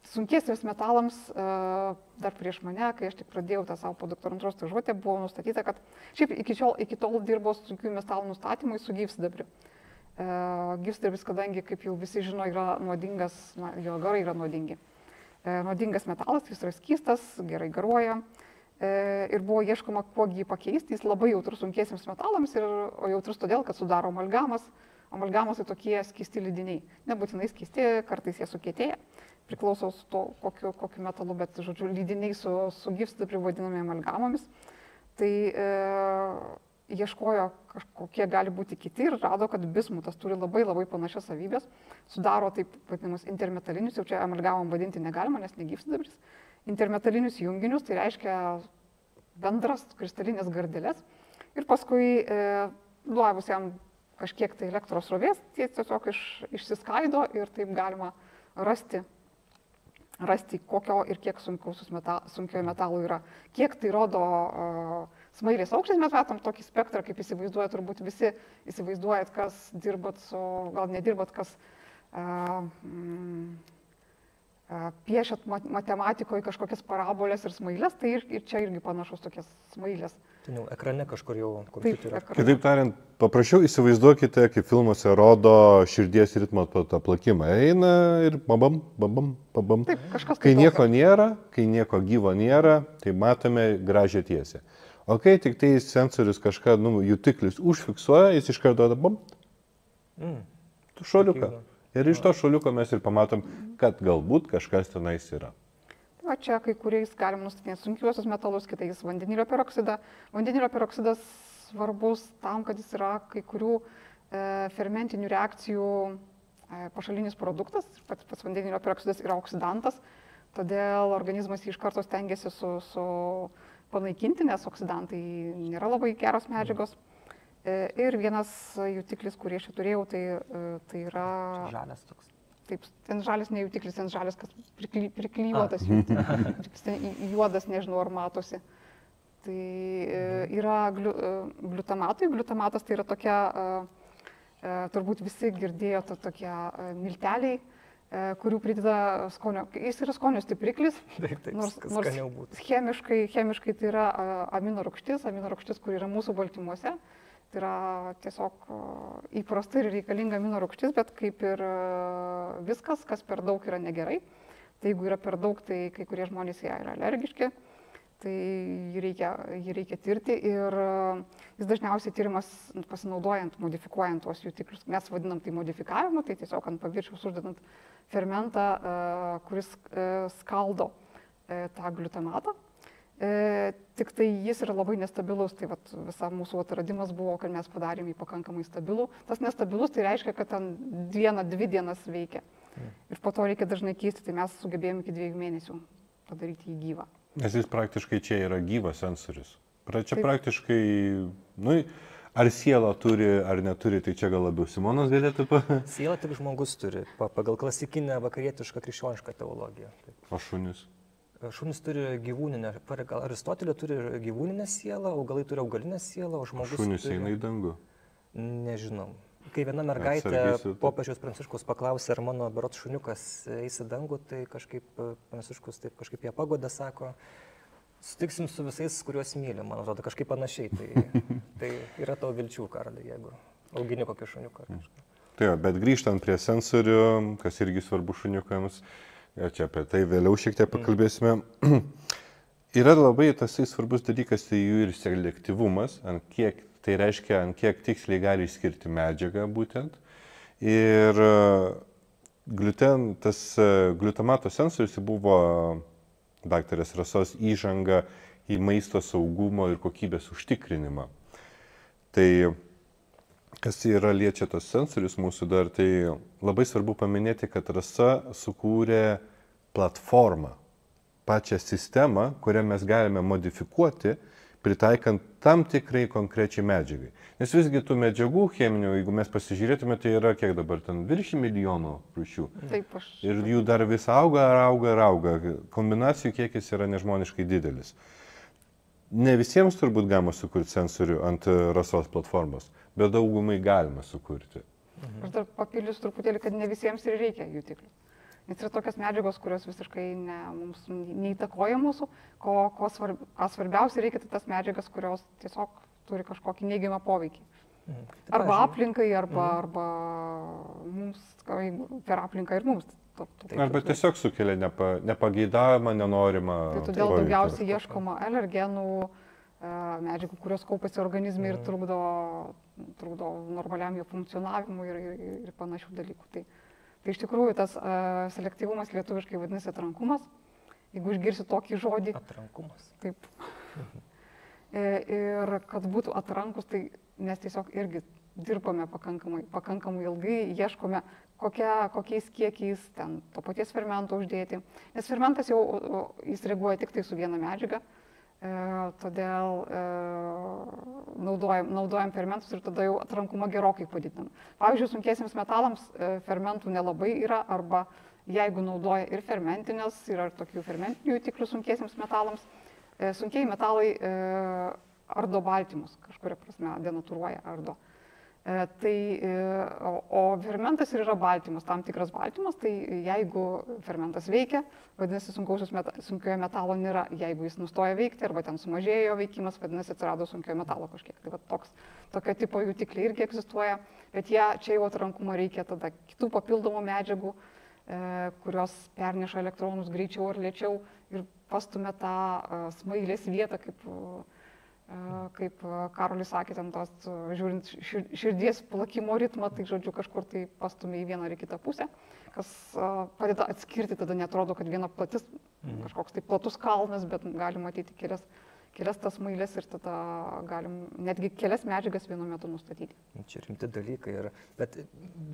sunkiesiems metalams, dar prieš mane, kai aš tik pradėjau tą savo podoktorantūros stažuotę, buvo nustatyta, kad šiaip iki tol dirbo sunkių metalų nustatymui su gyvsidabriu. Gyvsidabris, kadangi, kaip jau visi žino, yra nuodingas, jo garai yra nuodingi. Nuodingas metalas, jis yra skystas, gerai garuoja. Ir buvo ieškoma, kuo jį pakeisti. Jis labai jautrus sunkiesiems metalams, o jautrus todėl, kad sudaro amalgamas. Amalgamas tai tokie skysti lydiniai. Nebūtinai skysti, kartais jie sukietėja. Priklauso su to, kokiu metalu, bet, žodžiu, lydiniai su gyvsidabriu vadinami amalgamomis. Tai ieškojo, kokie gali būti kiti ir rado, kad bismutas turi labai panašias savybės. Sudaro taip vadinamus intermetalinius, jau čia amalgamom vadinti negalima, nes ne gyvsidabris. Intermetalinius junginius, tai reiškia bendras kristalinės gardelės. Ir paskui duovus jam kažkiek tai elektros srovės, tie tiesiog išsiskaido ir taip galima rasti, kokio ir kiek sunkiojo metalų yra. Kiek tai rodo smailės aukštis, mes matom tokį spektrą, kaip įsivaizduojat, turbūt visi įsivaizduojat, kas dirbat su, gal nedirbat, kas piešėt matematikoje kažkokias parabolės ir smailės, tai ir čia irgi panašus tokias smailės. Tai jau ekrane kažkur jau kompiuterio. Kitaip tariant, paprašiau įsivaizduokite, kaip filmuose rodo širdies ritmo plakimą. Eina ir babam. Taip, kažkas kai nieko nėra, kai nieko gyvo nėra, tai matome gražią tiesę. O kai tik tai sensorius kažką, jutiklis užfiksuoja, jis iš karto bam. Šuoliuką. Ir iš to šuoliuko mes ir pamatom, kad galbūt kažkas tenais yra. Va čia kai kuriais galim nustatyti sunkiuosius metalus, kitais vandenilio peroksidą. Vandenilio peroksidas svarbus tam, kad jis yra kai kurių fermentinių reakcijų pašalinis produktas. Pats vandenilio peroksidas yra oksidantas, todėl organizmas jį iš karto stengiasi panaikinti, nes oksidantai nėra labai geros medžiagos. Ir vienas jutiklis, kurį aš turėjau, tai yra... Žalias toks. Taip, ten žalias ne jutiklis, ten žalias, kas priklijuotas jutiklis, ten juodas, nežinau, ar matosi. Tai yra gliutamatai. Gliutamatas tai yra tokia, turbūt visi girdėjo, tokie milteliai, kurių prideda skonio. Jis yra skonio stipriklis, nors chemiškai tai yra amino rūgštis, kur yra mūsų baltymuose. Tai yra tiesiog įprasta ir reikalinga amino rūgštis, bet kaip ir viskas, kas per daug yra negerai. Tai jeigu yra per daug, tai kai kurie žmonės ją yra alergiški, tai jį reikia tirti ir jis dažniausiai tyrimas pasinaudojant, modifikuojant tuos jutiklius. Mes vadinam tai modifikavimu, tai tiesiog ant paviršiaus uždedant fermentą, kuris skaldo tą gliutamatą. Tik tai jis yra labai nestabilus, tai visa mūsų atradimas buvo, kad mes padarėm jį pakankamai stabilų. Tas nestabilus tai reiškia, kad ten 1-2 dienas veikia. Ir po to reikia dažnai keisti, tai mes sugebėjome iki 2 mėnesių padaryti jį gyvą. Nes jis praktiškai čia yra gyvas sensorius. Čia praktiškai, ar siela turi, ar neturi, tai čia gal labiau Simonas galėtų Siela tik žmogus turi, pagal klasikinę vakarietišką krikščionišką teologiją. O šunis? Šunys turi gyvūninę, gal Aristotelė turi gyvūninę sielą, augalai turi augalinę sielą, o žmogus šunys eina į dangų? Nežinau. Kai viena mergaitė popiežiaus Pranciškaus paklausė, ar mano berods šuniukas eis į dangų, tai kažkaip Pranciškus taip kažkaip ją pagodė, sako, sutiksim su visais, kuriuos mylim, man atrodo, kažkaip panašiai. Tai yra tavo vilčių, Karoli, jeigu augini kokį šuniuką. Tai bet grįžtant prie sensorių, kas irgi svarbu šuniukams, čia apie tai vėliau šiek tiek pakalbėsime. Yra labai tasai svarbus dalykas, tai jų ir selektyvumas, tai reiškia, ant kiek tiksliai gali išskirti medžiagą būtent. Ir tas gliutamato sensorius buvo daktarės Rasos įžanga į maisto saugumo ir kokybės užtikrinimą. Tai kas yra liečia tos sensorius mūsų dar, tai labai svarbu paminėti, kad Rasa sukūrė platformą, pačią sistemą, kurią mes galime modifikuoti, pritaikant tam tikrai konkrečiai medžiagai. Nes visgi tų medžiagų cheminių, jeigu mes pasižiūrėtume, tai yra kiek dabar ten virš milijonų rūšių. Taip, ir jų dar vis auga. Kombinacijų kiekis yra nežmoniškai didelis. Ne visiems turbūt galima sukurti sensorių ant Rasos platformos, bet daugumai galima sukurti. Aš dar papildysiu truputėlį, kad ne visiems ir reikia jutiklių. Nes yra tokios medžiagos, kurios visiškai mums neįtakoja mūsų, ką svarbiausia reikia, tai tas medžiagas, kurios tiesiog turi kažkokį neigiamą poveikį. Arba aplinkai, arba mums, per aplinką ir mums. Arba tiesiog sukelia nepageidavimą, nenorimą. Tai todėl daugiausiai ieškoma alergenų, medžiagų, kurios kaupiasi organizme ir trukdo normaliam jo funkcionavimui ir panašių dalykų. Tai iš tikrųjų tas selektyvumas lietuviškai vadinasi atrankumas. Jeigu išgirsi tokį žodį. Atrankumas. Taip. Ir kad būtų atrankus, tai mes tiesiog irgi dirbame pakankamai ilgai, ieškome kokiais kiekiais ten to paties fermento uždėti. Nes fermentas jau jis reaguoja tik tai su viena medžiaga. Todėl naudojam fermentus ir tada jau atrankumą gerokai padidinam. Pavyzdžiui, sunkiesiems metalams fermentų nelabai yra, arba jeigu naudoja ir fermentinės, yra tokių fermentinių jutiklių sunkiesiems metalams, sunkiai metalai ardo baltymus, kažkuria prasme denatūruoja, ardo. O fermentas ir yra baltymas, tam tikras baltymas, tai jeigu fermentas veikia, vadinasi sunkiojo metalo nėra, jeigu jis nustoja veikti arba ten sumažėjo veikimas, vadinasi atsirado sunkiojo metalo kažkiek. Tai tokio tipo jutikliai irgi egzistuoja, bet čia jau atrankumo reikia tada kitų papildomų medžiagų, kurios perneša elektronus greičiau ar lėčiau ir pastumia tą smailės vietą, kaip Karolis sakė, ten tos, žiūrint širdies plakimo ritmą, tai žodžiu kažkur tai pastumia į vieną ar į kitą pusę, kas padeda atskirti, tada netrodo, kad viena platis, kažkoks tai platus kalnas, bet galim matyti kelias tas mailės ir tada galim netgi kelias medžiagas vienu metu nustatyti. Čia rimti dalykai, bet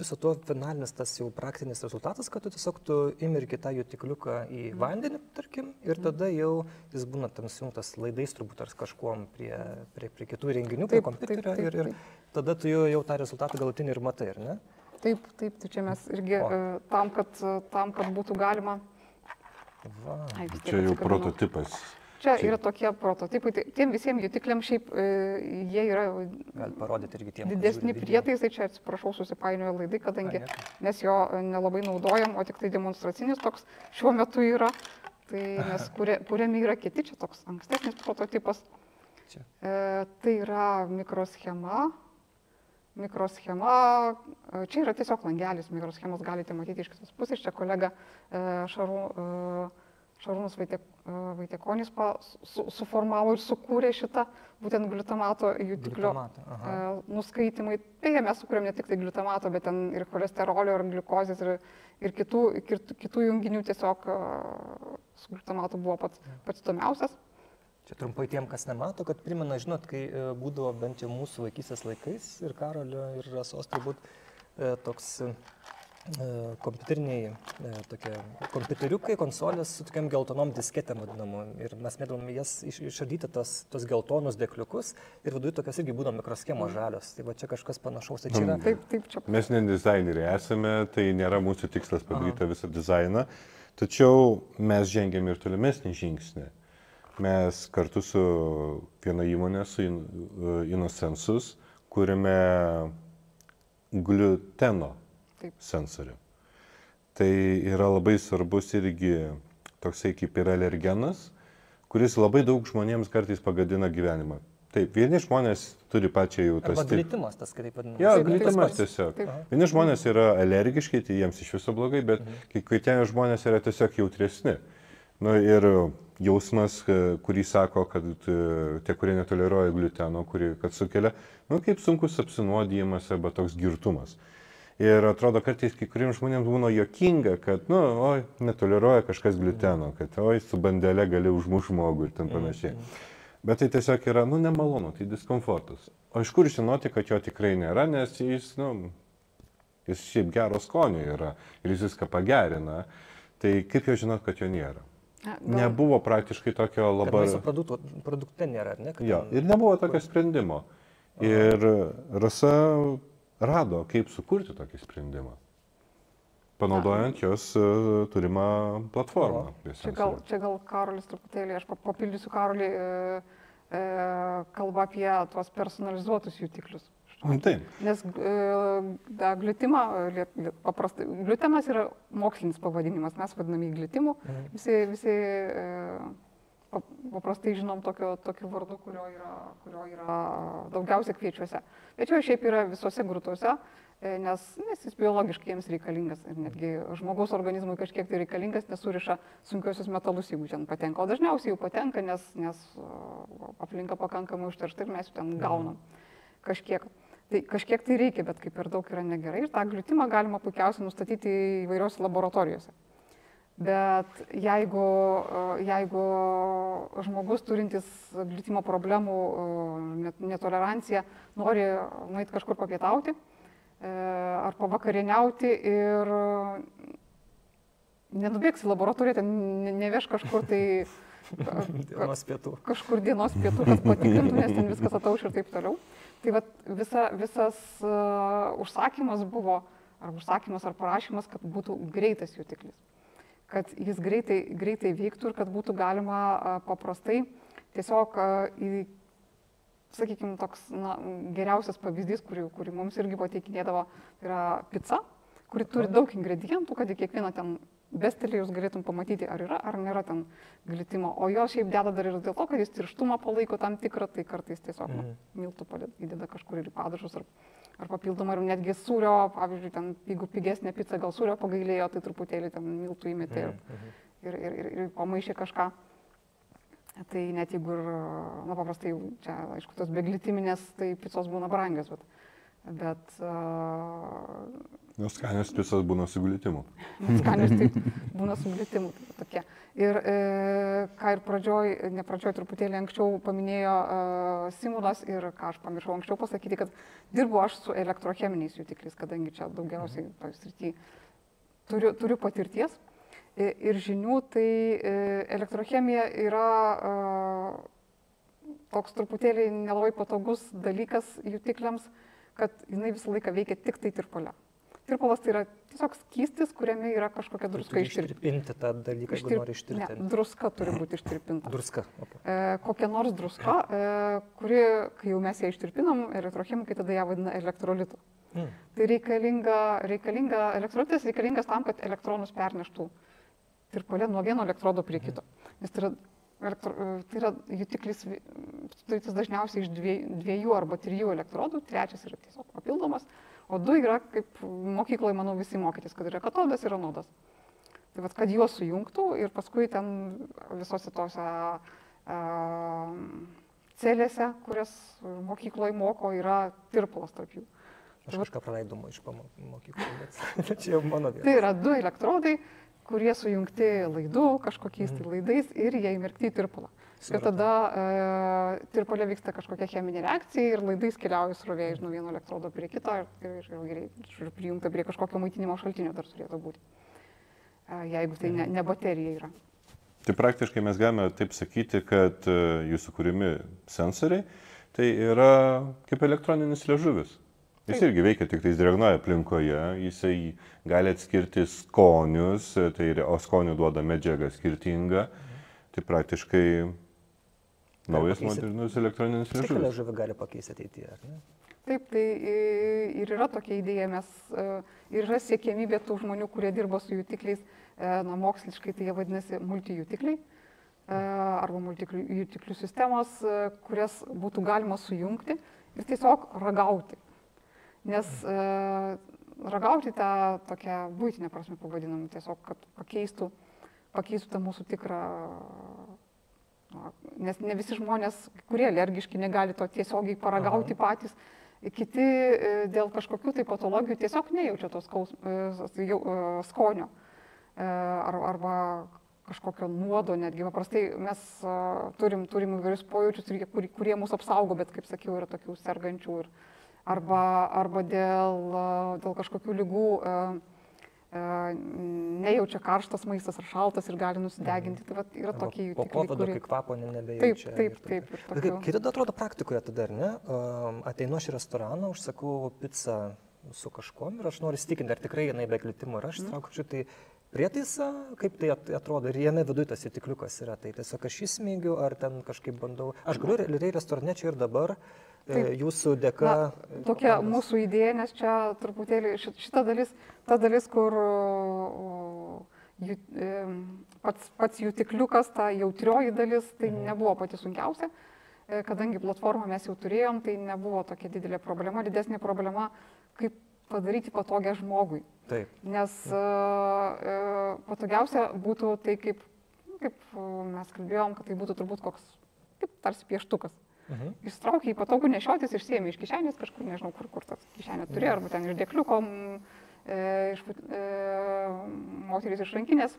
viso to finalinis tas jau praktinis rezultatas, kad tu tiesiog įmerki tą jutikliuką į vandenį, tarkim, ir tada jau jis būna tam sujungtas laidais turbūt ar kažkuom prie kitų renginių, prie kompiuterio ir tada tu jau tą rezultatą galutinį ir matai, ar ne? Taip, tai čia mes irgi tam, kad būtų galima... Čia jau prototipas. Čia yra tokie prototipai, tiem visiems jutikliam šiaip jie yra didesni prietaisai, čia atsiprašau susipainiojo laidai, kadangi mes jo nelabai naudojam, o tik tai demonstracinis toks šiuo metu yra, tai mes kuriami yra kiti, čia toks ankstesnis prototipas. Tai yra mikroschema, čia yra tiesiog langelis, mikroschemas galite matyti iš kitos pusės, čia kolega Šarūnas Vaitiekonis suformavo ir sukūrė šitą būtent glutamato jutiklio nuskaitimai. Tai mes sukūrėm ne tik tai glutamato, bet ten ir cholesterolio, ir gliukozės, ir kitų junginių tiesiog su glutamatu buvo pats įdomiausias. Čia trumpai tiem, kas nemato, kad primena, žinot, kai būdavo bent jau mūsų vaikystės laikais ir Karolio, ir Rasos, tai būtų toks kompiuteriniai kompiuteriukai, konsolės su tokiam geltonom disketėm vadinamu. Ir mes mėgdavom jas išardyti tos geltonus dėkliukus ir viduje tokios irgi būdavo mikroschemos žalios. Tai va čia kažkas panašaus. Tai čia yra... Taip, čia. Mes ne dizaineriai esame, tai nėra mūsų tikslas padaryti visą dizainą. Tačiau mes žengėme ir tolimesnį žingsnį. Mes kartu su viena įmonė, su Inosensus, kūrėme gliuteno sensorių. Tai yra labai svarbus irgi toksai kaip ir alergenas, kuris labai daug žmonėms kartais pagadina gyvenimą. Taip, vieni žmonės turi pačią jau tas... Arba glitimas tas, kaip vadinamas. Jo, glitimas tiesiog. Vieni žmonės yra alergiški, tai jiems iš viso blogai, bet kai tie žmonės yra tiesiog jautresni. Ir jausmas, kurį sako, kad tie, kurie netoleruoja gluteno, kad sukelia, kaip sunkus apsinuodijimas arba toks girtumas. Ir atrodo, kartais kai kuriems žmonėms būna juokinga, kad, netoleruoja kažkas gluteno, kad, su bandelė gali užmušti žmogų ir ten panašiai. Bet tai tiesiog yra, nemalonu, tai diskomfortas. O iš kur žinoti, kad jo tikrai nėra, nes jis šiaip gero skonio yra ir jis viską pagerina. Tai kaip jau žinot, kad jo nėra? Nebuvo praktiškai tokio labai... Kad mūsų produkte nėra, ne? Jo, ir nebuvo tokio sprendimo. Ir Rasa rado, kaip sukurti tokį sprendimą, panaudojant jos turimą platformą. Čia gal Karolis truputėlį, aš papildysiu Karolį, kalba apie tuos personalizuotus jutiklius. Taip. Nes gliutenas yra mokslinis pavadinimas, mes vadiname jį gliutimu. Visi paprastai žinom tokiu vardu, kurio yra daugiausia kviečiuose. Bet jo šiaip yra visose grūtuose, nes jis biologiškai jiems reikalingas ir netgi žmogaus organizmui kažkiek tai reikalingas, nes suriša sunkiosius metalus, jeigu ten patenka. O dažniausiai jau patenka, nes aplinka pakankamai užteršta ir mes jų ten gaunam kažkiek. Tai kažkiek tai reikia, bet kaip per daug yra negerai ir tą gliutimą galima puikiausiai nustatyti įvairiose laboratorijose. Bet jeigu žmogus turintis glitimo problemų, netoleranciją, nori nueiti kažkur papietauti ar pavakarieniauti ir nenubėgs į laboratoriją, ten neveš kažkur tai dienos pietų. Kažkur dienos pietų, kas patikrintų, nes ten viskas atauš ir taip toliau. Tai vat visas užsakymas buvo, ar parašymas, kad būtų greitas jutiklis. Kad jis greitai veiktų ir kad būtų galima paprastai tiesiog, sakykime, toks geriausias pavyzdys, kurį mums irgi pateikinėdavo, tai yra pica, kuri turi daug ingredientų, kad į kiekvieną ten bestelėjus galėtum pamatyti, ar yra, ar nėra ten glitimo. O jo šiaip deda dar ir dėl to, kad jis tirštumą palaiko tam tikrą, tai kartais tiesiog miltų įdeda kažkur ir į padažus ar papildomą, ir netgi sūrio, pavyzdžiui, ten, jeigu pigesnė pica, gal sūrio pagailėjo, tai truputėlį ten miltų įmetė ir pamaišė kažką. Tai net jeigu ir, paprastai, čia, aišku, tos beglitiminės, tai picos būna brangios, bet skanios picos būna su glitimu. Skanios taip būna su glitimu. Tokie. Ir ką ir ne truputėlį anksčiau paminėjo Simonas ir ką aš pamiršau anksčiau pasakyti, kad dirbu aš su elektrocheminiais jutikliais, kadangi čia daugiausiai toj srity turiu patirties ir žinių, tai elektrochemija yra toks truputėlį nelabai patogus dalykas jutikliams, kad jinai visą laiką veikia tik tai tirpale. Tirpalas tai yra tiesiog skystis, kuriame yra kažkokia druska ištirpinta. Ištirpinti tą dalyką, jeigu nori ištirpinti. Ne, druska turi būti ištirpinta. Druska. Okay. Kokia nors druska, kuri, kai jau mes ją ištirpinam, elektrochemikai tada ją vadina elektrolitu. Tai elektrolitas reikalingas tam, kad elektronus perneštų tirpale nuo vieno elektrodo prie kito. Nes tai yra jutiklis sudarytas dažniausiai iš 2 arba 3 elektrodų, 3 yra tiesiog papildomas, o 2 yra, kaip mokykloje, manau, visi mokytis, kad yra katodas ir anodas. Tai vat, kad juos sujungtų ir paskui ten visose tose celėse, kurias mokykloje moko, yra tirpalas tarp jų. Aš kažką praleidau iš mokyklos, bet čia jau mano vieta. Tai yra 2 elektrodai, kurie sujungti laidu, kažkokiais tai laidais ir jie įmerkti į tirpalą. Ir tada tirpale vyksta kažkokia cheminė reakcija ir laidais keliauja srovė nuo vieno elektrodo prie kito ir prijungta prie kažkokio maitinimo šaltinio dar turėtų būti, jeigu tai ne baterija yra. Tai praktiškai mes galime taip sakyti, kad jūsų kūrimi sensoriai tai yra kaip elektroninis liežuvis. Jis irgi veikia tik tais drėgnoje aplinkoje, jisai gali atskirti skonius, o skonių duoda medžiaga skirtinga. Tai praktiškai naujas modernus elektroninis liežuvis. Tik liežuvį gali pakeisti ateityje, ar ne? Taip, tai ir yra tokia idėja, ir yra siekiamybė tų žmonių, kurie dirba su jutikliais, moksliškai tai jie vadinasi multijutikliai, arba multijutiklių sistemos, kurias būtų galima sujungti ir tiesiog ragauti. Nes ragauti tą tokią buitinę prasme pavadinam, tiesiog, kad pakeistų tą mūsų tikrą, nes ne visi žmonės, kurie alergiški, negali to tiesiogiai paragauti patys, kiti dėl kažkokių tai patologijų tiesiog nejaučia to skonio arba kažkokio nuodo, netgi paprastai mes turim įvairius pojūčius, kurie mūsų apsaugo, bet, kaip sakiau, yra tokių sergančių arba dėl kažkokių ligų nejaučia karštas maistas ar šaltas ir gali nusideginti. Tai yra tokie jutikliai. Po COVID, kai kvapo nebejaučia. Taip. Kaip tada atrodo praktikoje tada, ar ne? Ateinu aš į restoraną, užsakau pizzą su kažkuom ir aš noriu įsitikinti, ar tikrai jinai be glitimo ir aš traukiu tai prietaisą, kaip tai atrodo, ir jame viduje tas jutikliukas yra. Tai tiesiog aš įsmeigiu, ar ten kažkaip bandau. Aš galiu realiai restorane čia ir dabar jūsų dėka. Tokia mūsų idėja, nes čia truputėlį šita dalis, ta dalis, kur pats jutikliukas, ta jautrioji dalis, tai nebuvo pati sunkiausia. Kadangi platformą mes jau turėjom, tai nebuvo tokia didelė problema. Didesnė problema, kaip padaryti patogią žmogui. Taip. Nes patogiausia būtų tai, kaip mes kalbėjom, kad tai būtų turbūt koks, kaip tarsi pieštukas. Ištraukia į patogų nešiotis, išsiėmė iš kišenės, kažkur, nežinau, kur tas kišenė turėjo, arba ten iš dėkliuko, moterys iš rankinės.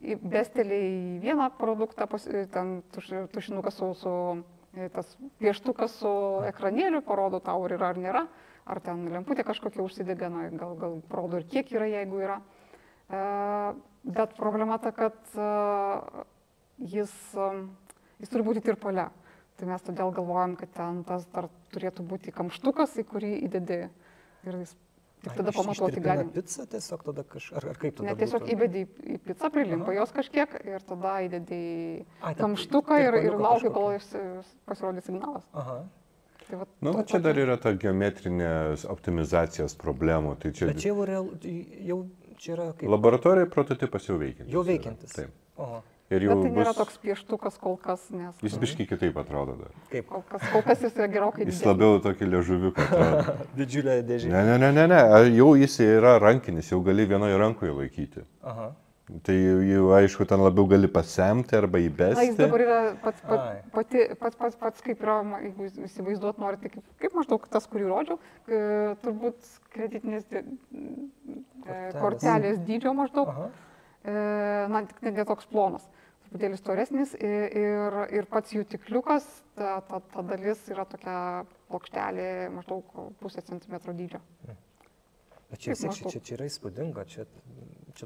Bestelė į vieną produktą, ten tušinukas tas pieštukas su ekranėliu, parodo tau, ar yra ar nėra, ar ten lemputė kažkokia užsidega, gal parodo ir kiek yra, jeigu yra. Bet problema ta, kad jis turi būti tirpale. Tai mes todėl galvojam, kad ten tas dar turėtų būti kamštukas, į kurį įdedi ir jis tik tada pamatuoti gali. Pica tiesiog tada ar kaip tada? Ne, tiesiog įbedi į pizzą, prilimpa jos kažkiek ir tada įdedi į kamštuką ir lauki, kol pasirodys signalas. Aha. Tai va, čia dar yra ta geometrinės optimizacijos problemų. Tai čia... Bet čia jau čia yra kaip... Laboratorijai prototipas jau veikiantis. Jau veikiantis. Taip. Oho. Bet tai nėra toks pieštukas kol kas, nes... Jis biškai kitaip atrodo dar. Kaip? Kol kas jis yra gerokai didesnis. Jis labiau tokį liežuviuką atrodo. Didžiulė dėžė. Ne. Jau jis yra rankinis, jau gali vienoje rankoje laikyti. Aha. Tai jau aišku, ten labiau gali pasemti arba įbesti. Na, jis dabar yra pats kaip yra, jeigu įsivaizduot norite, kaip maždaug tas, kurį rodžiau, turbūt kreditinės kortelės dydžio maždaug. Aha. Na, tik ne toks plonas, truputėlį storesnis ir pats jutikliukas, ta dalis yra tokia plokštelė maždaug 0,5 centimetro dydžio. Bet čia yra įspūdinga, čia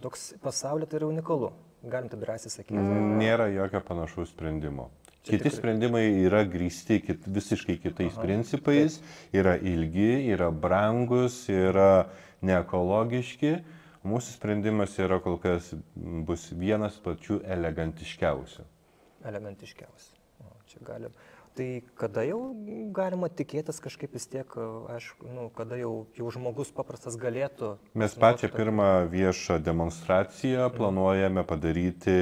toks pasaulyje tai yra unikalu, galim tai drąsiai sakyti. Nėra jokio panašaus sprendimo. Kiti sprendimai yra grįsti visiškai kitais principais, yra ilgi, yra brangus, yra neekologiški. Mūsų sprendimas yra kol kas bus vienas pačių elegantiškiausių. Elegantiškiausių. Čia galim. Tai kada jau galima tikėtis kažkaip vis tiek, aišku, kada jau žmogus paprastas galėtų... Mes pačią pirmą viešą demonstraciją planuojame padaryti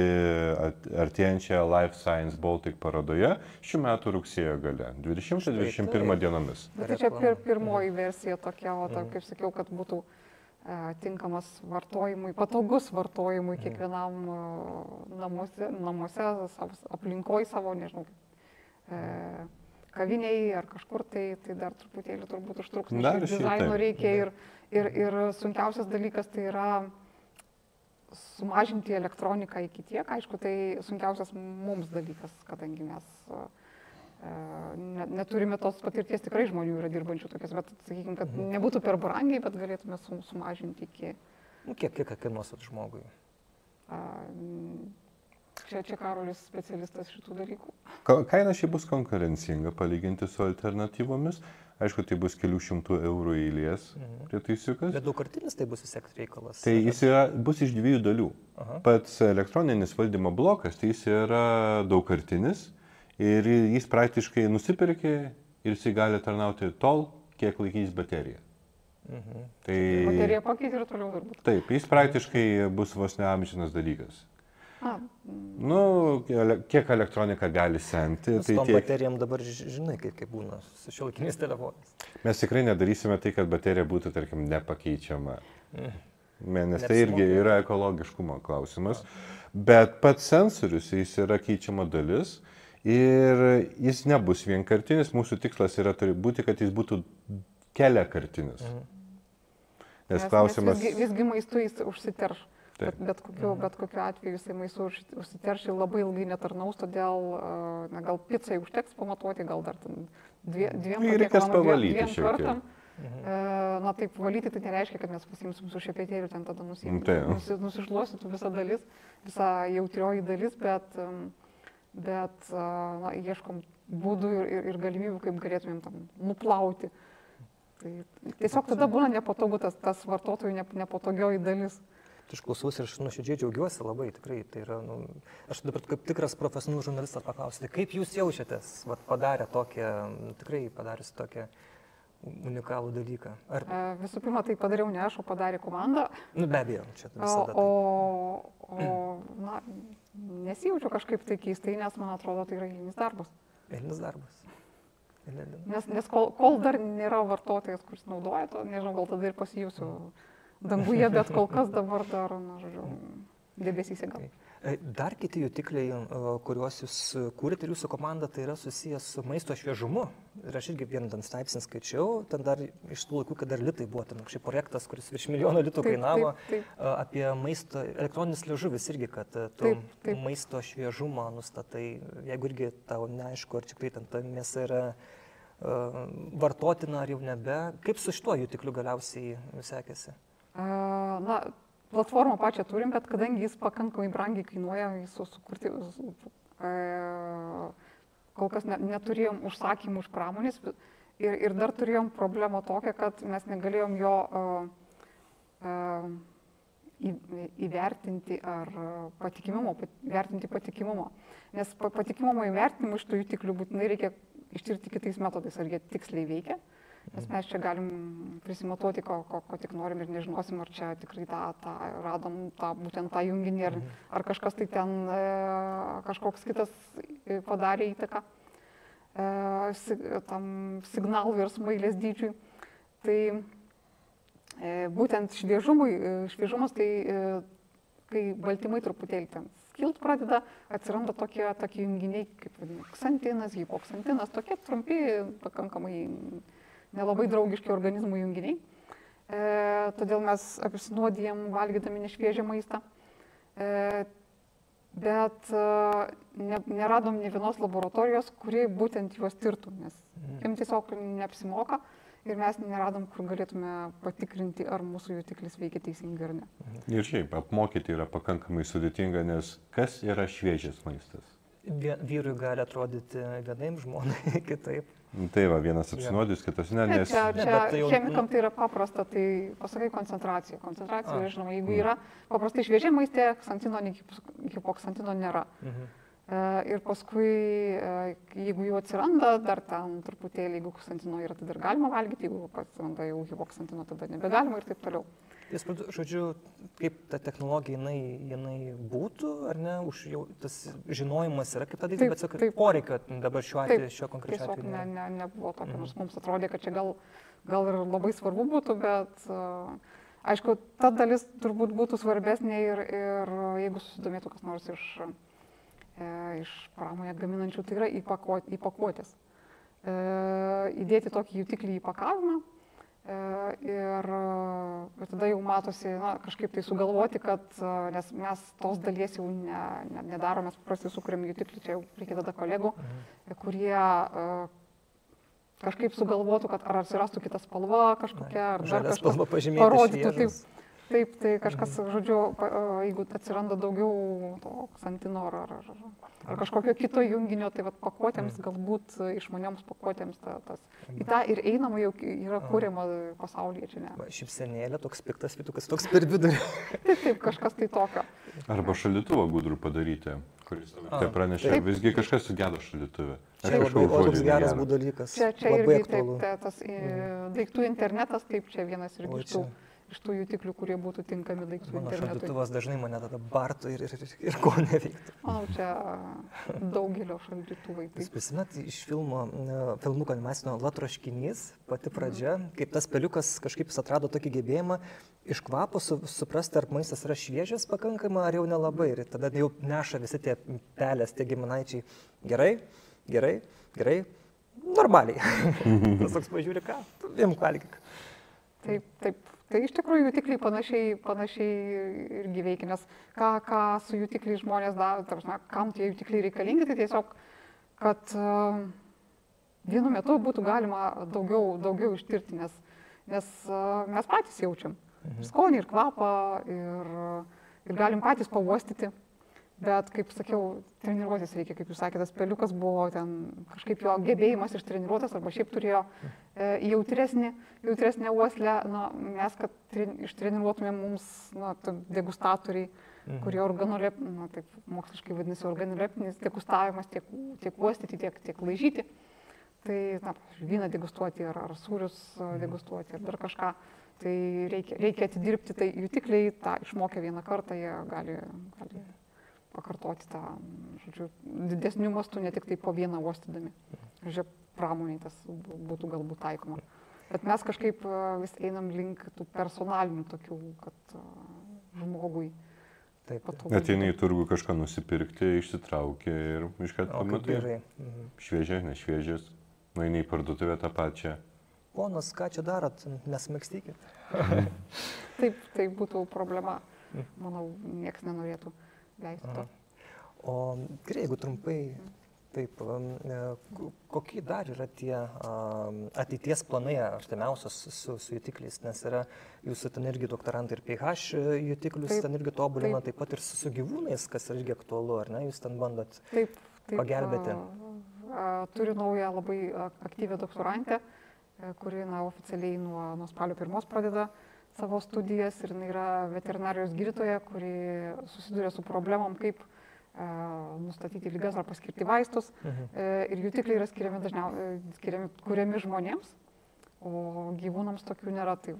artėjančią Life Science Baltic parodoje šių metų rugsėjo gale, 20-21 dienomis. Bet tai čia pirmoji versija tokia, o kaip sakiau, kad būtų tinkamas vartojimui, patogus vartojimui kiekvienam namuose, aplinkoj savo, nežinau, kaviniai ar kažkur, tai dar truputėlį turbūt užtruks, nes dizaino reikia ir sunkiausias dalykas tai yra sumažinti elektroniką iki tiek, aišku, tai sunkiausias mums dalykas, kadangi mes neturime tos patirties, tikrai žmonių yra dirbančių tokias, bet sakykime, kad nebūtų per brangiai, bet galėtume sumažinti iki... Kiek kainuos žmogui? Čia Karolis specialistas šitų dalykų. Kaina šiaip bus konkurencinga palyginti su alternatyvomis. Aišku, tai bus kelių šimtų eurų eilės prietaisiukas. Bet daugkartinis tai bus vis reikalas? Tai jis bus iš 2 dalių. Aha. Pats elektroninis valdymo blokas, tai jis yra daugkartinis. Ir jis praktiškai nusipirkė ir jis gali tarnauti tol, kiek laikys bateriją. Tai... Bateriją pakeitė ir toliau turbūt. Taip, jis praktiškai bus vos neamžinas dalykas. Kiek elektronika gali senti. Su tom baterijom dabar žinai, kaip būna su šiuolaikiniais telefonais. Mes tikrai nedarysime tai, kad baterija būtų, tarkim, nepakeičiama. Nes tai irgi yra ekologiškumo klausimas. Bet pats sensorius, jis yra keičiama dalis. Ir jis nebus vienkartinis, mūsų tikslas yra būti, kad jis būtų keliakartinis. Nes klausimas... Visgi maistu jis užsiterš, bet kokiu atveju jisai maistu užsiterš ir labai ilgai netarnaus, todėl gal pizzai užteks pamatuoti, gal dar dviem kartam. Na taip, valyti tai nereiškia, kad mes pasiimsim su šepetėliu, ten tada nusišluostytų visa dalis, visa jautrioji dalis, bet ieškom būdų ir galimybių, kaip galėtumėm tam nuplauti. Tai tiesiog tada būna nepatogu tas vartotojų nepatogioji dalis. Aš klausausi ir aš nuoširdžiai džiaugiuosi labai, tikrai. Tai yra, aš dabar kaip tikras profesionalus žurnalistas paklausiu, tai kaip jūs jaučiatės, padarę tokią, tikrai padarius tokią unikalų dalyką? Visų pirma, tai padariau ne aš, o padarė komanda. Be abejo, čia visada. Na, nesijaučiu kažkaip tai keistai, nes man atrodo, tai yra eilinis darbas. Eilinis darbas. Nes kol dar nėra vartotojas, kuris naudoja to, nežinau, gal tada ir pasijausiu danguje, bet kol kas dabar dar, žodžiu, debesyse gal. Dar kiti jutikliai, kuriuos jūs kūrėte ir jūsų komanda, tai yra susijęs su maisto šviežumu. Ir aš irgi vieną ten straipsnį skaičiau, ten dar iš tų laikų, kad dar litai buvo, ten kažkaip projektas, kuris virš milijono litų kainavo, apie maisto, elektroninis liežuvis irgi, kad tu maisto šviežumą nustatai, jeigu irgi tau neaišku, ar tikrai ten ta mėsa yra vartotina ar jau nebe. Kaip su šituo jutikliu galiausiai sekėsi? Na, platformą pačią turim, bet kadangi jis pakankamai brangiai kainuoja, jis sukurti, kol kas neturėjom užsakymų iš pramonės ir dar turėjom problemą tokią, kad mes negalėjom jo įvertinti ar vertinti patikimumo. Nes patikimumo įvertinimui iš tų jutiklių būtinai reikia ištirti kitais metodais, ar jie tiksliai veikia. Nes mes čia galim prisimatuoti, ko tik norim ir nežinosim, ar čia tikrai radom būtent tą junginį, ar kažkas tai ten, kažkoks kitas padarė įtaką tam signalui ir smailės dydžiui. Tai būtent šviežumas, tai kai baltymai truputėlį ten skilt pradeda, atsiranda tokie junginiai kaip ksantinas, hipoksantinas, tokie trumpi, pakankamai nelabai draugiški organizmų junginiai. Todėl mes apsinuodijam valgydami nešviežią maistą. Bet neradom nė vienos laboratorijos, kuri būtent juos tirtų, nes jiems tiesiog neapsimoka ir mes neradom, kur galėtume patikrinti, ar mūsų jutiklis veikia teisingai ar ne. Ir šiaip, apmokyti yra pakankamai sudėtinga, nes kas yra šviežias maistas? Vyrui gali atrodyti vienaip, žmonai kitaip. Tai va, vienas apsinuodys, kitas ne, nes... Chemikam tai yra paprasta, tai pasakai koncentracija. Koncentracija, žinoma, jeigu yra paprastai šviežiai maiste, ksantino, hipoksantino nėra. Ir paskui, jeigu jau atsiranda, dar ten truputėlį, jeigu ksantino yra, tai dar galima valgyti, jeigu atsiranda jau hipoksantino, tada nebegalima ir taip toliau. Žodžiu, kaip ta technologija jinai būtų, ar ne, tas žinojimas yra kaip tą daryti, bet sakau, poreikio dabar šiuo atveju, šiuo konkrečiu atveju. Tiesiog nebuvo tokio, nors mums atrodė, kad čia gal ir labai svarbu būtų, bet aišku, ta dalis turbūt būtų svarbesnė ir jeigu susidomėtų kas nors iš pramonę gaminančių, tai yra įpakuotės. Įdėti tokį jutiklį į pakavimą. Ir tada jau matosi, kažkaip tai sugalvoti, kad, nes mes tos dalies jau nedarom, mes paprastai sukuriam jutiklį, čia jau reikia tada kolegų, kurie kažkaip sugalvotų, kad ar atsirastų kita spalva kažkokia, ar dar kažkas parodytų. Taip, tai kažkas, žodžiu, jeigu atsiranda daugiau to ksantino ar kažkokio kito junginio, tai pakuotėms, galbūt išmanioms pakuotėms į tą ir einama jau yra kuriama pasaulyje, čia ne. Šypsenėlė, toks piktas vytukas, toks per vidurį. Taip, kažkas tai tokio. Arba šaldytuvą gudrų padaryti, kuris tai pranešė, visgi kažkas sugedo šaldytuvę. Čia labai geras dalykas. Čia irgi taip, tas daiktų internetas, taip, čia vienas irgi iš tų jutiklių, kurie būtų tinkami daiktų internetui. Mano šaldytuvas dažnai mane tada bartų ir ko neveiktų. Manau, čia daugelio šaldytuvai. Jūs prisimenat iš filmuko animacinio Latroškinys, pati pradžia, kaip tas peliukas kažkaip atrado tokį gebėjimą iš kvapo suprasti, ar maistas yra šviežias pakankamai, ar jau nelabai. Ir tada jau neša visi tie pelės, tie giminaičiai. Gerai, normaliai. Tas toks pažiūri, ką, imk valgyk. Taip. Tai iš tikrųjų jutikliai panašiai irgi veikia, nes ką su jutikliai žmonės daro, kam tie jutikliai reikalingi, tai tiesiog, kad vienu metu būtų galima daugiau ištirti, nes mes patys jaučiam skonį ir kvapą ir galim patys pauostyti. Bet, kaip sakiau, treniruotis reikia, kaip jūs sakėte, tas peliukas buvo ten kažkaip jo gebėjimas ištreniruotas arba šiaip turėjo jautresnę uoslę. Na, mes, kad ištreniruotumėm mums, na, degustatoriai, kurie taip moksliškai vadinasi organoleptinis degustavimas, tiek uostyti, tiek laižyti. Tai, na, vyną degustuoti ar sūrius degustuoti ar dar kažką. Tai reikia atidirbti, tai jutikliai tą išmokę vieną kartą, jie gali pakartoti tą, žodžiu, didesnių mastų, ne tik tai po vieną uostydami. Žiūrėk, pramoniai tas būtų galbūt taikoma. Bet mes kažkaip vis einam link tų personalinių tokių, kad žmogui patogu. Ateini į turgų kažką nusipirkti, išsitraukia ir iškart pamatai. Šviežias, nešviežias, nueini į parduotuvę tą pačią. Ponas, ką čia darot, nesmaigstykit. Taip, tai būtų problema. Manau, niekas nenorėtų leisti to. O gerai, jeigu trumpai, taip, kokie dar yra tie ateities planai artimiausios su jutikliais, nes yra jūsų ten irgi doktorantai ir pH jutiklius ten irgi tobulina, taip pat ir su gyvūnais, kas irgi aktualu, ar ne, jūs ten bandot pagelbėti. Turiu naują labai aktyvią doktorantę, kuri oficialiai nuo spalio 1 pradeda savo studijas ir jinai yra veterinarijos gydytoja, kuri susiduria su problemom, kaip nustatyti ligas ar paskirti vaistus. Ir jutikliai yra kuriami žmonėms, o gyvūnams tokių nėra, tai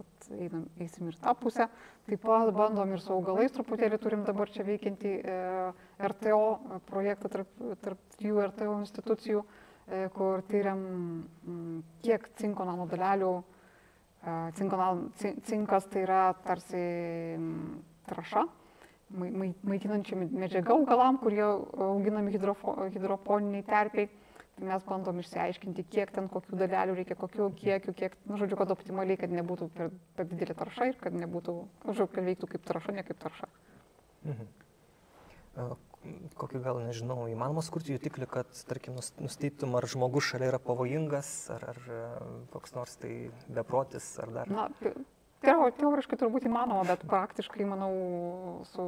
eisim ir tą pusę. Taip pat bandom ir su augalais truputėlį, turim dabar čia veikiantį RTO projektą tarp trijų RTO institucijų, kur tyriam kiek cinko nanodalelių. Cinkas tai yra tarsi trąša, maitinančia medžiaga augalam, kurie auginami hidroponiniai terpiai. Tai mes bandom išsiaiškinti, kiek ten kokių dalelių reikia, kokių kiekių, žodžiu, kad optimaliai, kad nebūtų per didelė tarša ir kad nebūtų, žodžiu, kad veiktų kaip tarša, ne kaip tarša. Kokį gal, nežinau, įmanoma skurti jutiklį, kad, tarkim, nustatytum, ar žmogus šalia yra pavojingas, ar koks nors tai beprotis, ar dar? Na, teoriškai turbūt įmanoma, bet praktiškai, manau, su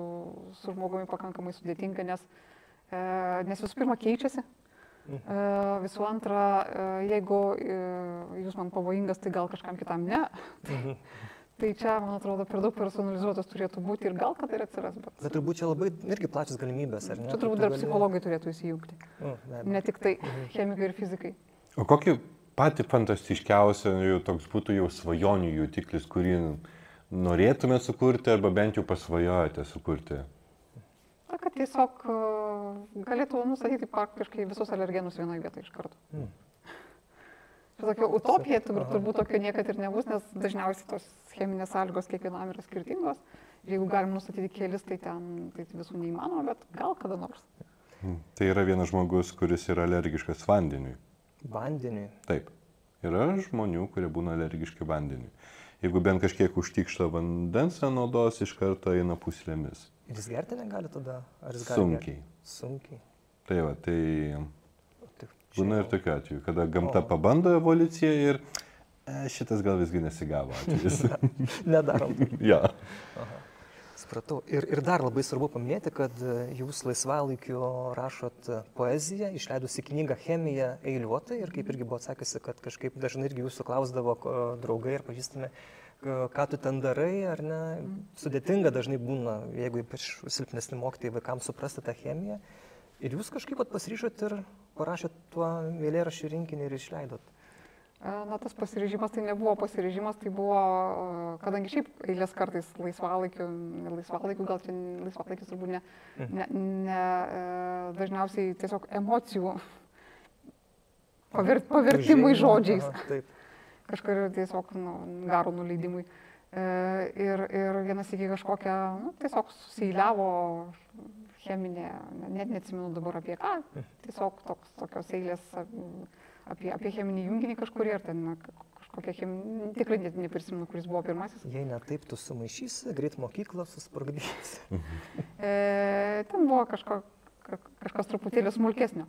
žmogumi pakankamai sudėtinga, nes visų pirma keičiasi. Visų antra, jeigu jūs man pavojingas, tai gal kažkam kitam ne. Tai čia, man atrodo, per daug personalizuotas turėtų būti ir gal kad ir atsiras. Bet turbūt čia labai irgi plačios galimybės, ar ne? Čia turbūt dar psichologai turėtų įsijungti. Ne tik tai chemikai ir fizikai. O kokį patį fantastiškiausią toks būtų jau svajonių jutiklis, kurį norėtume sukurti arba bent jau pasvajojate sukurti? Na, kad tiesiog galėtų nustatyti praktiškai visus alergenus vienoje vietoje iš karto. Tokia utopija, turbūt tokio niekad ir nebus, nes dažniausiai tos cheminės sąlygos kiekvienam yra skirtingos. Jeigu galim nustatyti kelis, tai visų neįmanoma, bet gal kada nors. Tai yra vienas žmogus, kuris yra alergiškas vandeniui. Vandeniui? Taip. Yra žmonių, kurie būna alergiški vandeniui. Jeigu bent kažkiek užtikšta vandens ant odos, iš karto eina puslėmis. Ir jis gerti negali tada? Ar jis gali? Sunkiai. Sunkiai. Tai va, tai... Būna ir tokiu atveju, kada gamta pabando evoliuciją ir šitas gal visgi nesigavo atvejis. Nedarom. Ja. Supratau. Ir dar labai svarbu paminėti, kad jūs laisvalaikiu rašot poeziją, išleidusi knygą Chemija eiliuotai ir kaip irgi buvo atsakiusi, kad kažkaip dažnai irgi jūsų klausdavo draugai ir pažįstami, ką tu ten darai, ar ne? Sudėtinga dažnai būna, jeigu ypač silpnesni mokytojai vaikams suprasti tą chemiją. Ir jūs kažkaip pasiryžot ir parašėt tuo eilėraščių rinkinį ir išleidot. Na, tas pasiryžimas tai nebuvo pasiryžimas, tai buvo, kadangi šiaip eilės kartais laisvalaikiu, gal čia laisvalaikis turbūt ne dažniausiai tiesiog emocijų pavertimui žodžiais. Taip. Kažkur tiesiog garo nuleidimui. Ir vienas iki kažkokią, tiesiog susiliavo cheminė, net neatsimenu dabar apie ką, tiesiog tokios eilės apie cheminį junginį kažkurį, ar ten kažkokia cheminė, tikrai net neprisimenu, kuris buvo pirmasis. Jei ne taip, tu sumaišysi, greit mokyklą susprogdysi. Ten buvo kažkas truputėlį smulkesnio.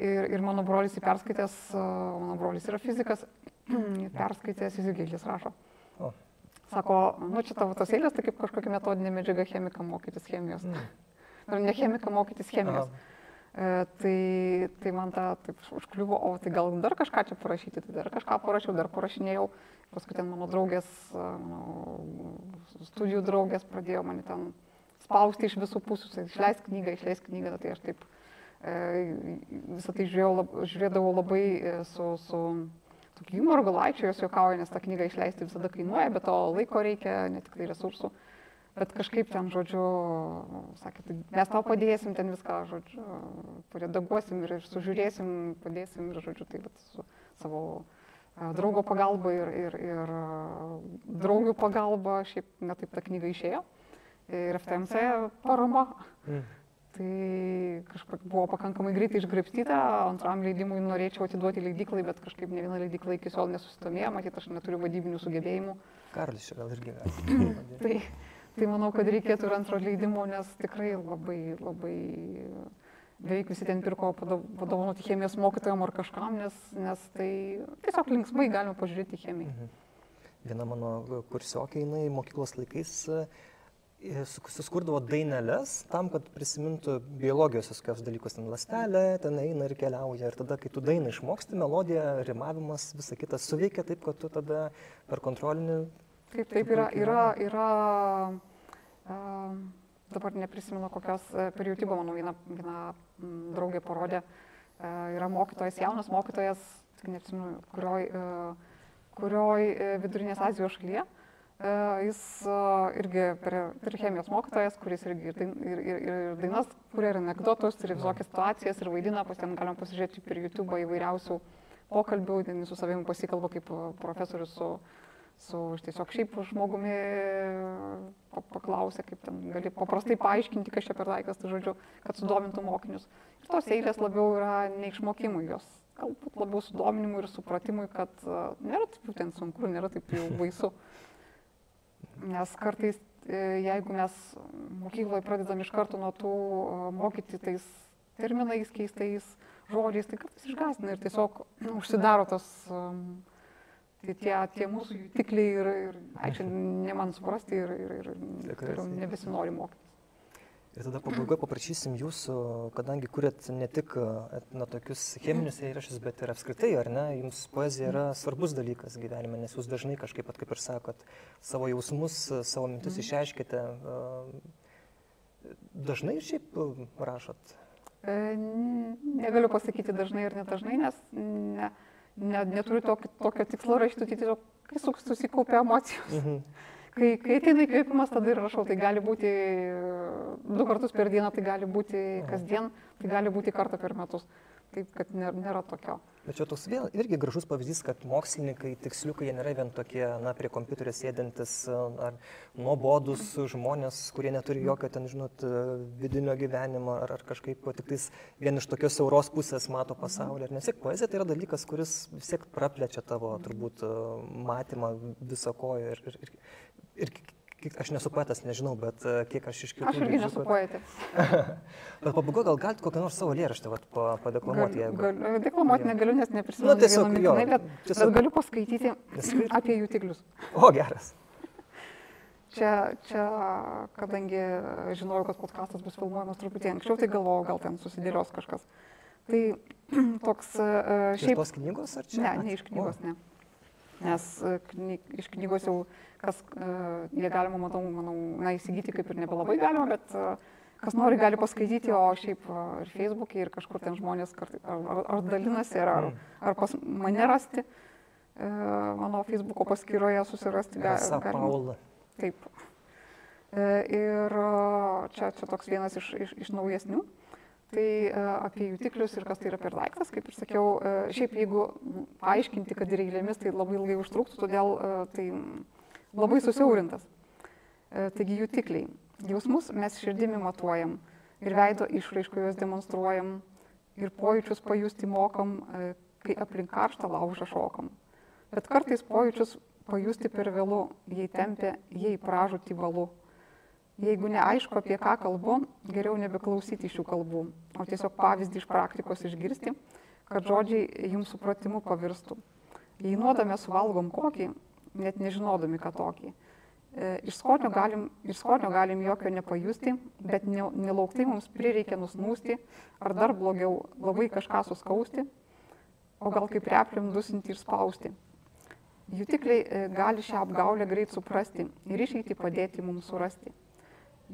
Ir mano brolis perskaitęs, mano brolis yra fizikas, perskaitęs įsigėlis rašo. Sako, čia tavo tos eilės, tai kaip kažkokia metodinė medžiaga chemikam mokytis chemijos. ir ne chemiką mokytis chemijos. Tai man taip užkliuvo, o tai gal dar kažką čia parašyti, tai dar kažką parašiau, dar parašinėjau. Paskui ten mano draugės, studijų draugės pradėjo mane ten spausti iš visų pusių, tai išleisk knygą, tai aš taip visą tai žiūrėdavau labai su tokiu humoru, gal aičiu jos juokauja, nes tą knygą išleisti visada kainuoja, bet to laiko reikia, ne tik tai resursų. Bet kažkaip ten, žodžiu, sakė, tai mes tau padėsim ten viską, žodžiu, paredaguosim ir sužiūrėsim, padėsim ir, žodžiu, tai su savo draugo pagalba ir draugių pagalba, šiaip netaip ta knyga išėjo. Ir FTMC parama. Tai kažkaip buvo pakankamai greitai išgraibstyta, antram leidimui norėčiau atiduoti leidyklai, bet kažkaip ne viena leidykla iki šiol nesusidomėjo, matyt, aš neturiu vadybinių sugebėjimų. Karolis čia gal irgi gali. Tai manau, kad reikėtų ir antro leidimo, nes tikrai labai beveik visi ten pirko padovanoti chemijos mokytojam ar kažkam, nes tai tiesiog linksmai galima pažiūrėti chemiją. Viena mano kursiokė, jinai mokyklos laikais suskurdavo daineles tam, kad prisimintų biologijos visokios dalykus, ten ląstelė, ten eina ir keliauja. Ir tada, kai tu dainą išmoksti, melodija, rimavimas, visa kita suveikia taip, kad tu tada per kontrolinį... Taip yra dabar neprisimenu kokios, per YouTube, manau, viena draugė parodė, yra mokytojas, jaunas mokytojas, neprisimenu, kurioj Vidurinės Azijos šalyje. Jis irgi per chemijos mokytojas, kuris irgi ir dainas, kurie ir anekdotus, ir visokias situacijas, ir vaidina, ten galim pasižiūrėti per YouTube įvairiausių pokalbių, su savimi pasikalba kaip profesorius su tiesiog šiaip žmogumi paklausė, kaip ten gali paprastai paaiškinti, kas čia per laikas, tai žodžiu, kad sudomintų mokinius. Ir tos eilės labiau yra ne išmokimui, jos galbūt labiau sudominimui ir supratimui, kad nėra taip ten sunku, nėra taip jau baisu. Nes kartais, jeigu mes mokykloje pradedam iš karto nuo tų mokyti tais terminais, keistais žodžiais, tai kartais išgąsdina ir tiesiog užsidaro tas tie mūsų jutikliai ir čia ne man suprasti ir nebesinori mokytis. Ir tada pabaigoje paprašysim jūsų, kadangi kuriat ne tik tokius cheminius eilėraščius, bet ir apskritai, ar ne, jums poezija yra svarbus dalykas gyvenime, nes jūs dažnai kažkaip, kaip ir sakot, savo jausmus, savo mintis išreiškite. Dažnai šiaip rašot? Negaliu pasakyti dažnai ir nedažnai, nes neturiu tokio tikslo rašyti, tai tiesiog kai susikaupia emocijos. Kai ateina įkvėpimas, tada ir rašau, tai gali būti 2 kartus per dieną, tai gali būti kasdien, tai gali būti kartą per metus. Taip, kad nėra tokio. Bet čia toks vėl irgi gražus pavyzdys, kad mokslininkai, tiksliukai, jie nėra vien tokie, prie kompiuterio sėdintis ar nuobodus žmonės, kurie neturi jokio ten, žinot, vidinio gyvenimo ar kažkaip tik tais vien iš tokios siauros pusės mato pasaulį. Nes tiek poezija tai yra dalykas, kuris vis tiek praplečia tavo turbūt matymą viso ko ir aš nesu poetas, nežinau, bet kiek aš iš kitų... Aš irgi nesu poetė. Bet pabaigoje gal galite kokią nors savo eilėraštį padeklamuoti, jeigu... Deklamuoti negaliu, nes neprisimenu vieno mintinai, bet galiu paskaityti apie jutiklius. O, geras. Čia, kadangi žinojau, kad podcastas bus filmuojamas truputį anksčiau, tai galvojau, gal ten susidėlios kažkas. Tai toks šiaip... Iš tos knygos ar čia? Ne iš knygos, ne. Nes iš knygos jau, kas jie galima, manau, įsigyti kaip ir nebelabai galima, bet kas nori gali paskaityti, o šiaip ir Facebook'e, ir kažkur ten žmonės ar dalinasi, ar pas mane rasti, mano Facebook'o paskyroje susirasti galima. Taip. Ir čia toks vienas iš naujesnių. Tai apie jutiklius ir kas tai yra per daiktas, kaip ir sakiau, šiaip jeigu paaiškinti, kad ir eilėmis, tai labai ilgai užtruktų, todėl tai labai susiaurintas. Taigi jutikliai. Jausmus mes širdimi matuojam ir veido išraišką juos demonstruojam ir pojūčius pajusti mokam, kai aplink karštą laužą šokam. Bet kartais pojūčius pajusti per vėlu, jei tempia, jei pražūti valu. Jeigu neaišku, apie ką kalbu, geriau nebeklausyti šių kalbų, o tiesiog pavyzdį iš praktikos išgirsti, kad žodžiai jums supratimu pavirstų. Jei nuodame suvalgom kokį, net nežinodami, ką tokį. Iš skonio galim jokio nepajusti, bet nelauktai mums prireikia nusnūsti, ar dar blogiau labai kažką suskausti, o gal kaip repliam dusinti ir spausti. Jutikliai gali šią apgaulę greit suprasti ir išeitį padėti mums surasti.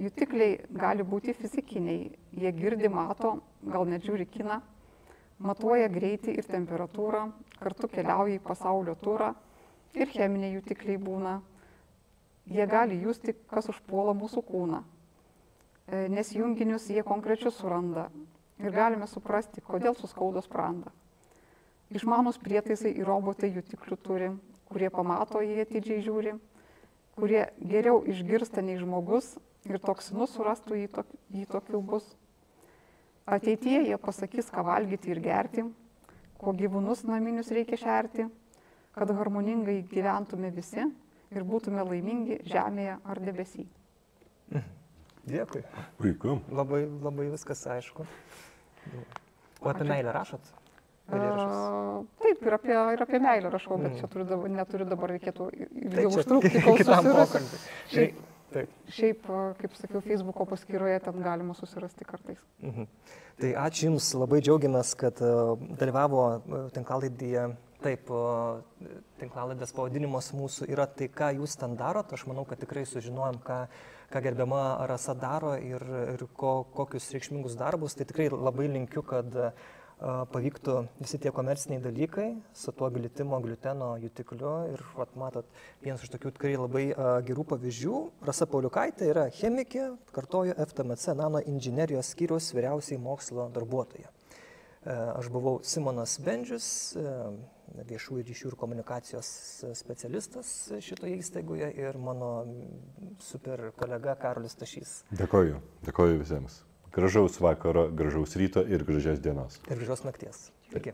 Jutikliai gali būti fizikiniai, jie girdi, mato, gal net žiūri kiną, matuoja greitį ir temperatūrą, kartu keliauja į pasaulio turą ir cheminiai jutikliai būna. Jie gali justi, kas užpuola mūsų kūną, nes junginius jie konkrečius suranda ir galime suprasti, kodėl suskaudo sprandą. Išmanus prietaisai ir robotai jutiklių turi, kurie pamato, jie atidžiai žiūri, kurie geriau išgirsta nei žmogus ir toksinus surastų jį tokių bus. Ateityje jie pasakys, ką valgyti ir gerti, ko gyvūnus naminius reikia šerti, kad harmoningai gyventume visi ir būtume laimingi žemėje ar debesy. Dėkui. Puiku. Labai viskas aišku. O apie meilę rašot? Taip, ir apie meilę rašau, bet čia neturiu dabar, reikėtų ilgiau užtrukti, kol susirasiu. Šiaip, kaip sakiau, Facebooko paskyroje ten galima susirasti kartais. Tai ačiū Jums, labai džiaugiamės, kad dalyvavo tinklalaidėje. Taip, tinklalaidės pavadinimas mūsų yra tai, ką Jūs ten darot. Aš manau, kad tikrai sužinojom, ką gerbiama Rasa daro ir kokius reikšmingus darbus. Tai tikrai labai linkiu, kad pavyktų visi tie komerciniai dalykai su tuo glitimo, gliuteno jutikliu. Ir matot, vienas iš tokių tikrai labai gerų pavyzdžių. Rasa Pauliukaitė yra chemikė, kartoju, FTMC nano inžinerijos skyriaus vyriausiai mokslo darbuotoja. Aš buvau Simonas Bendžius, viešųjų ryšių ir komunikacijos specialistas šitoje įstaigoje ir mano super kolega Karolis Stašys. Dėkoju visiems. Gražaus vakaro, gražaus ryto ir gražios dienos. Ir gražios nakties. Iki.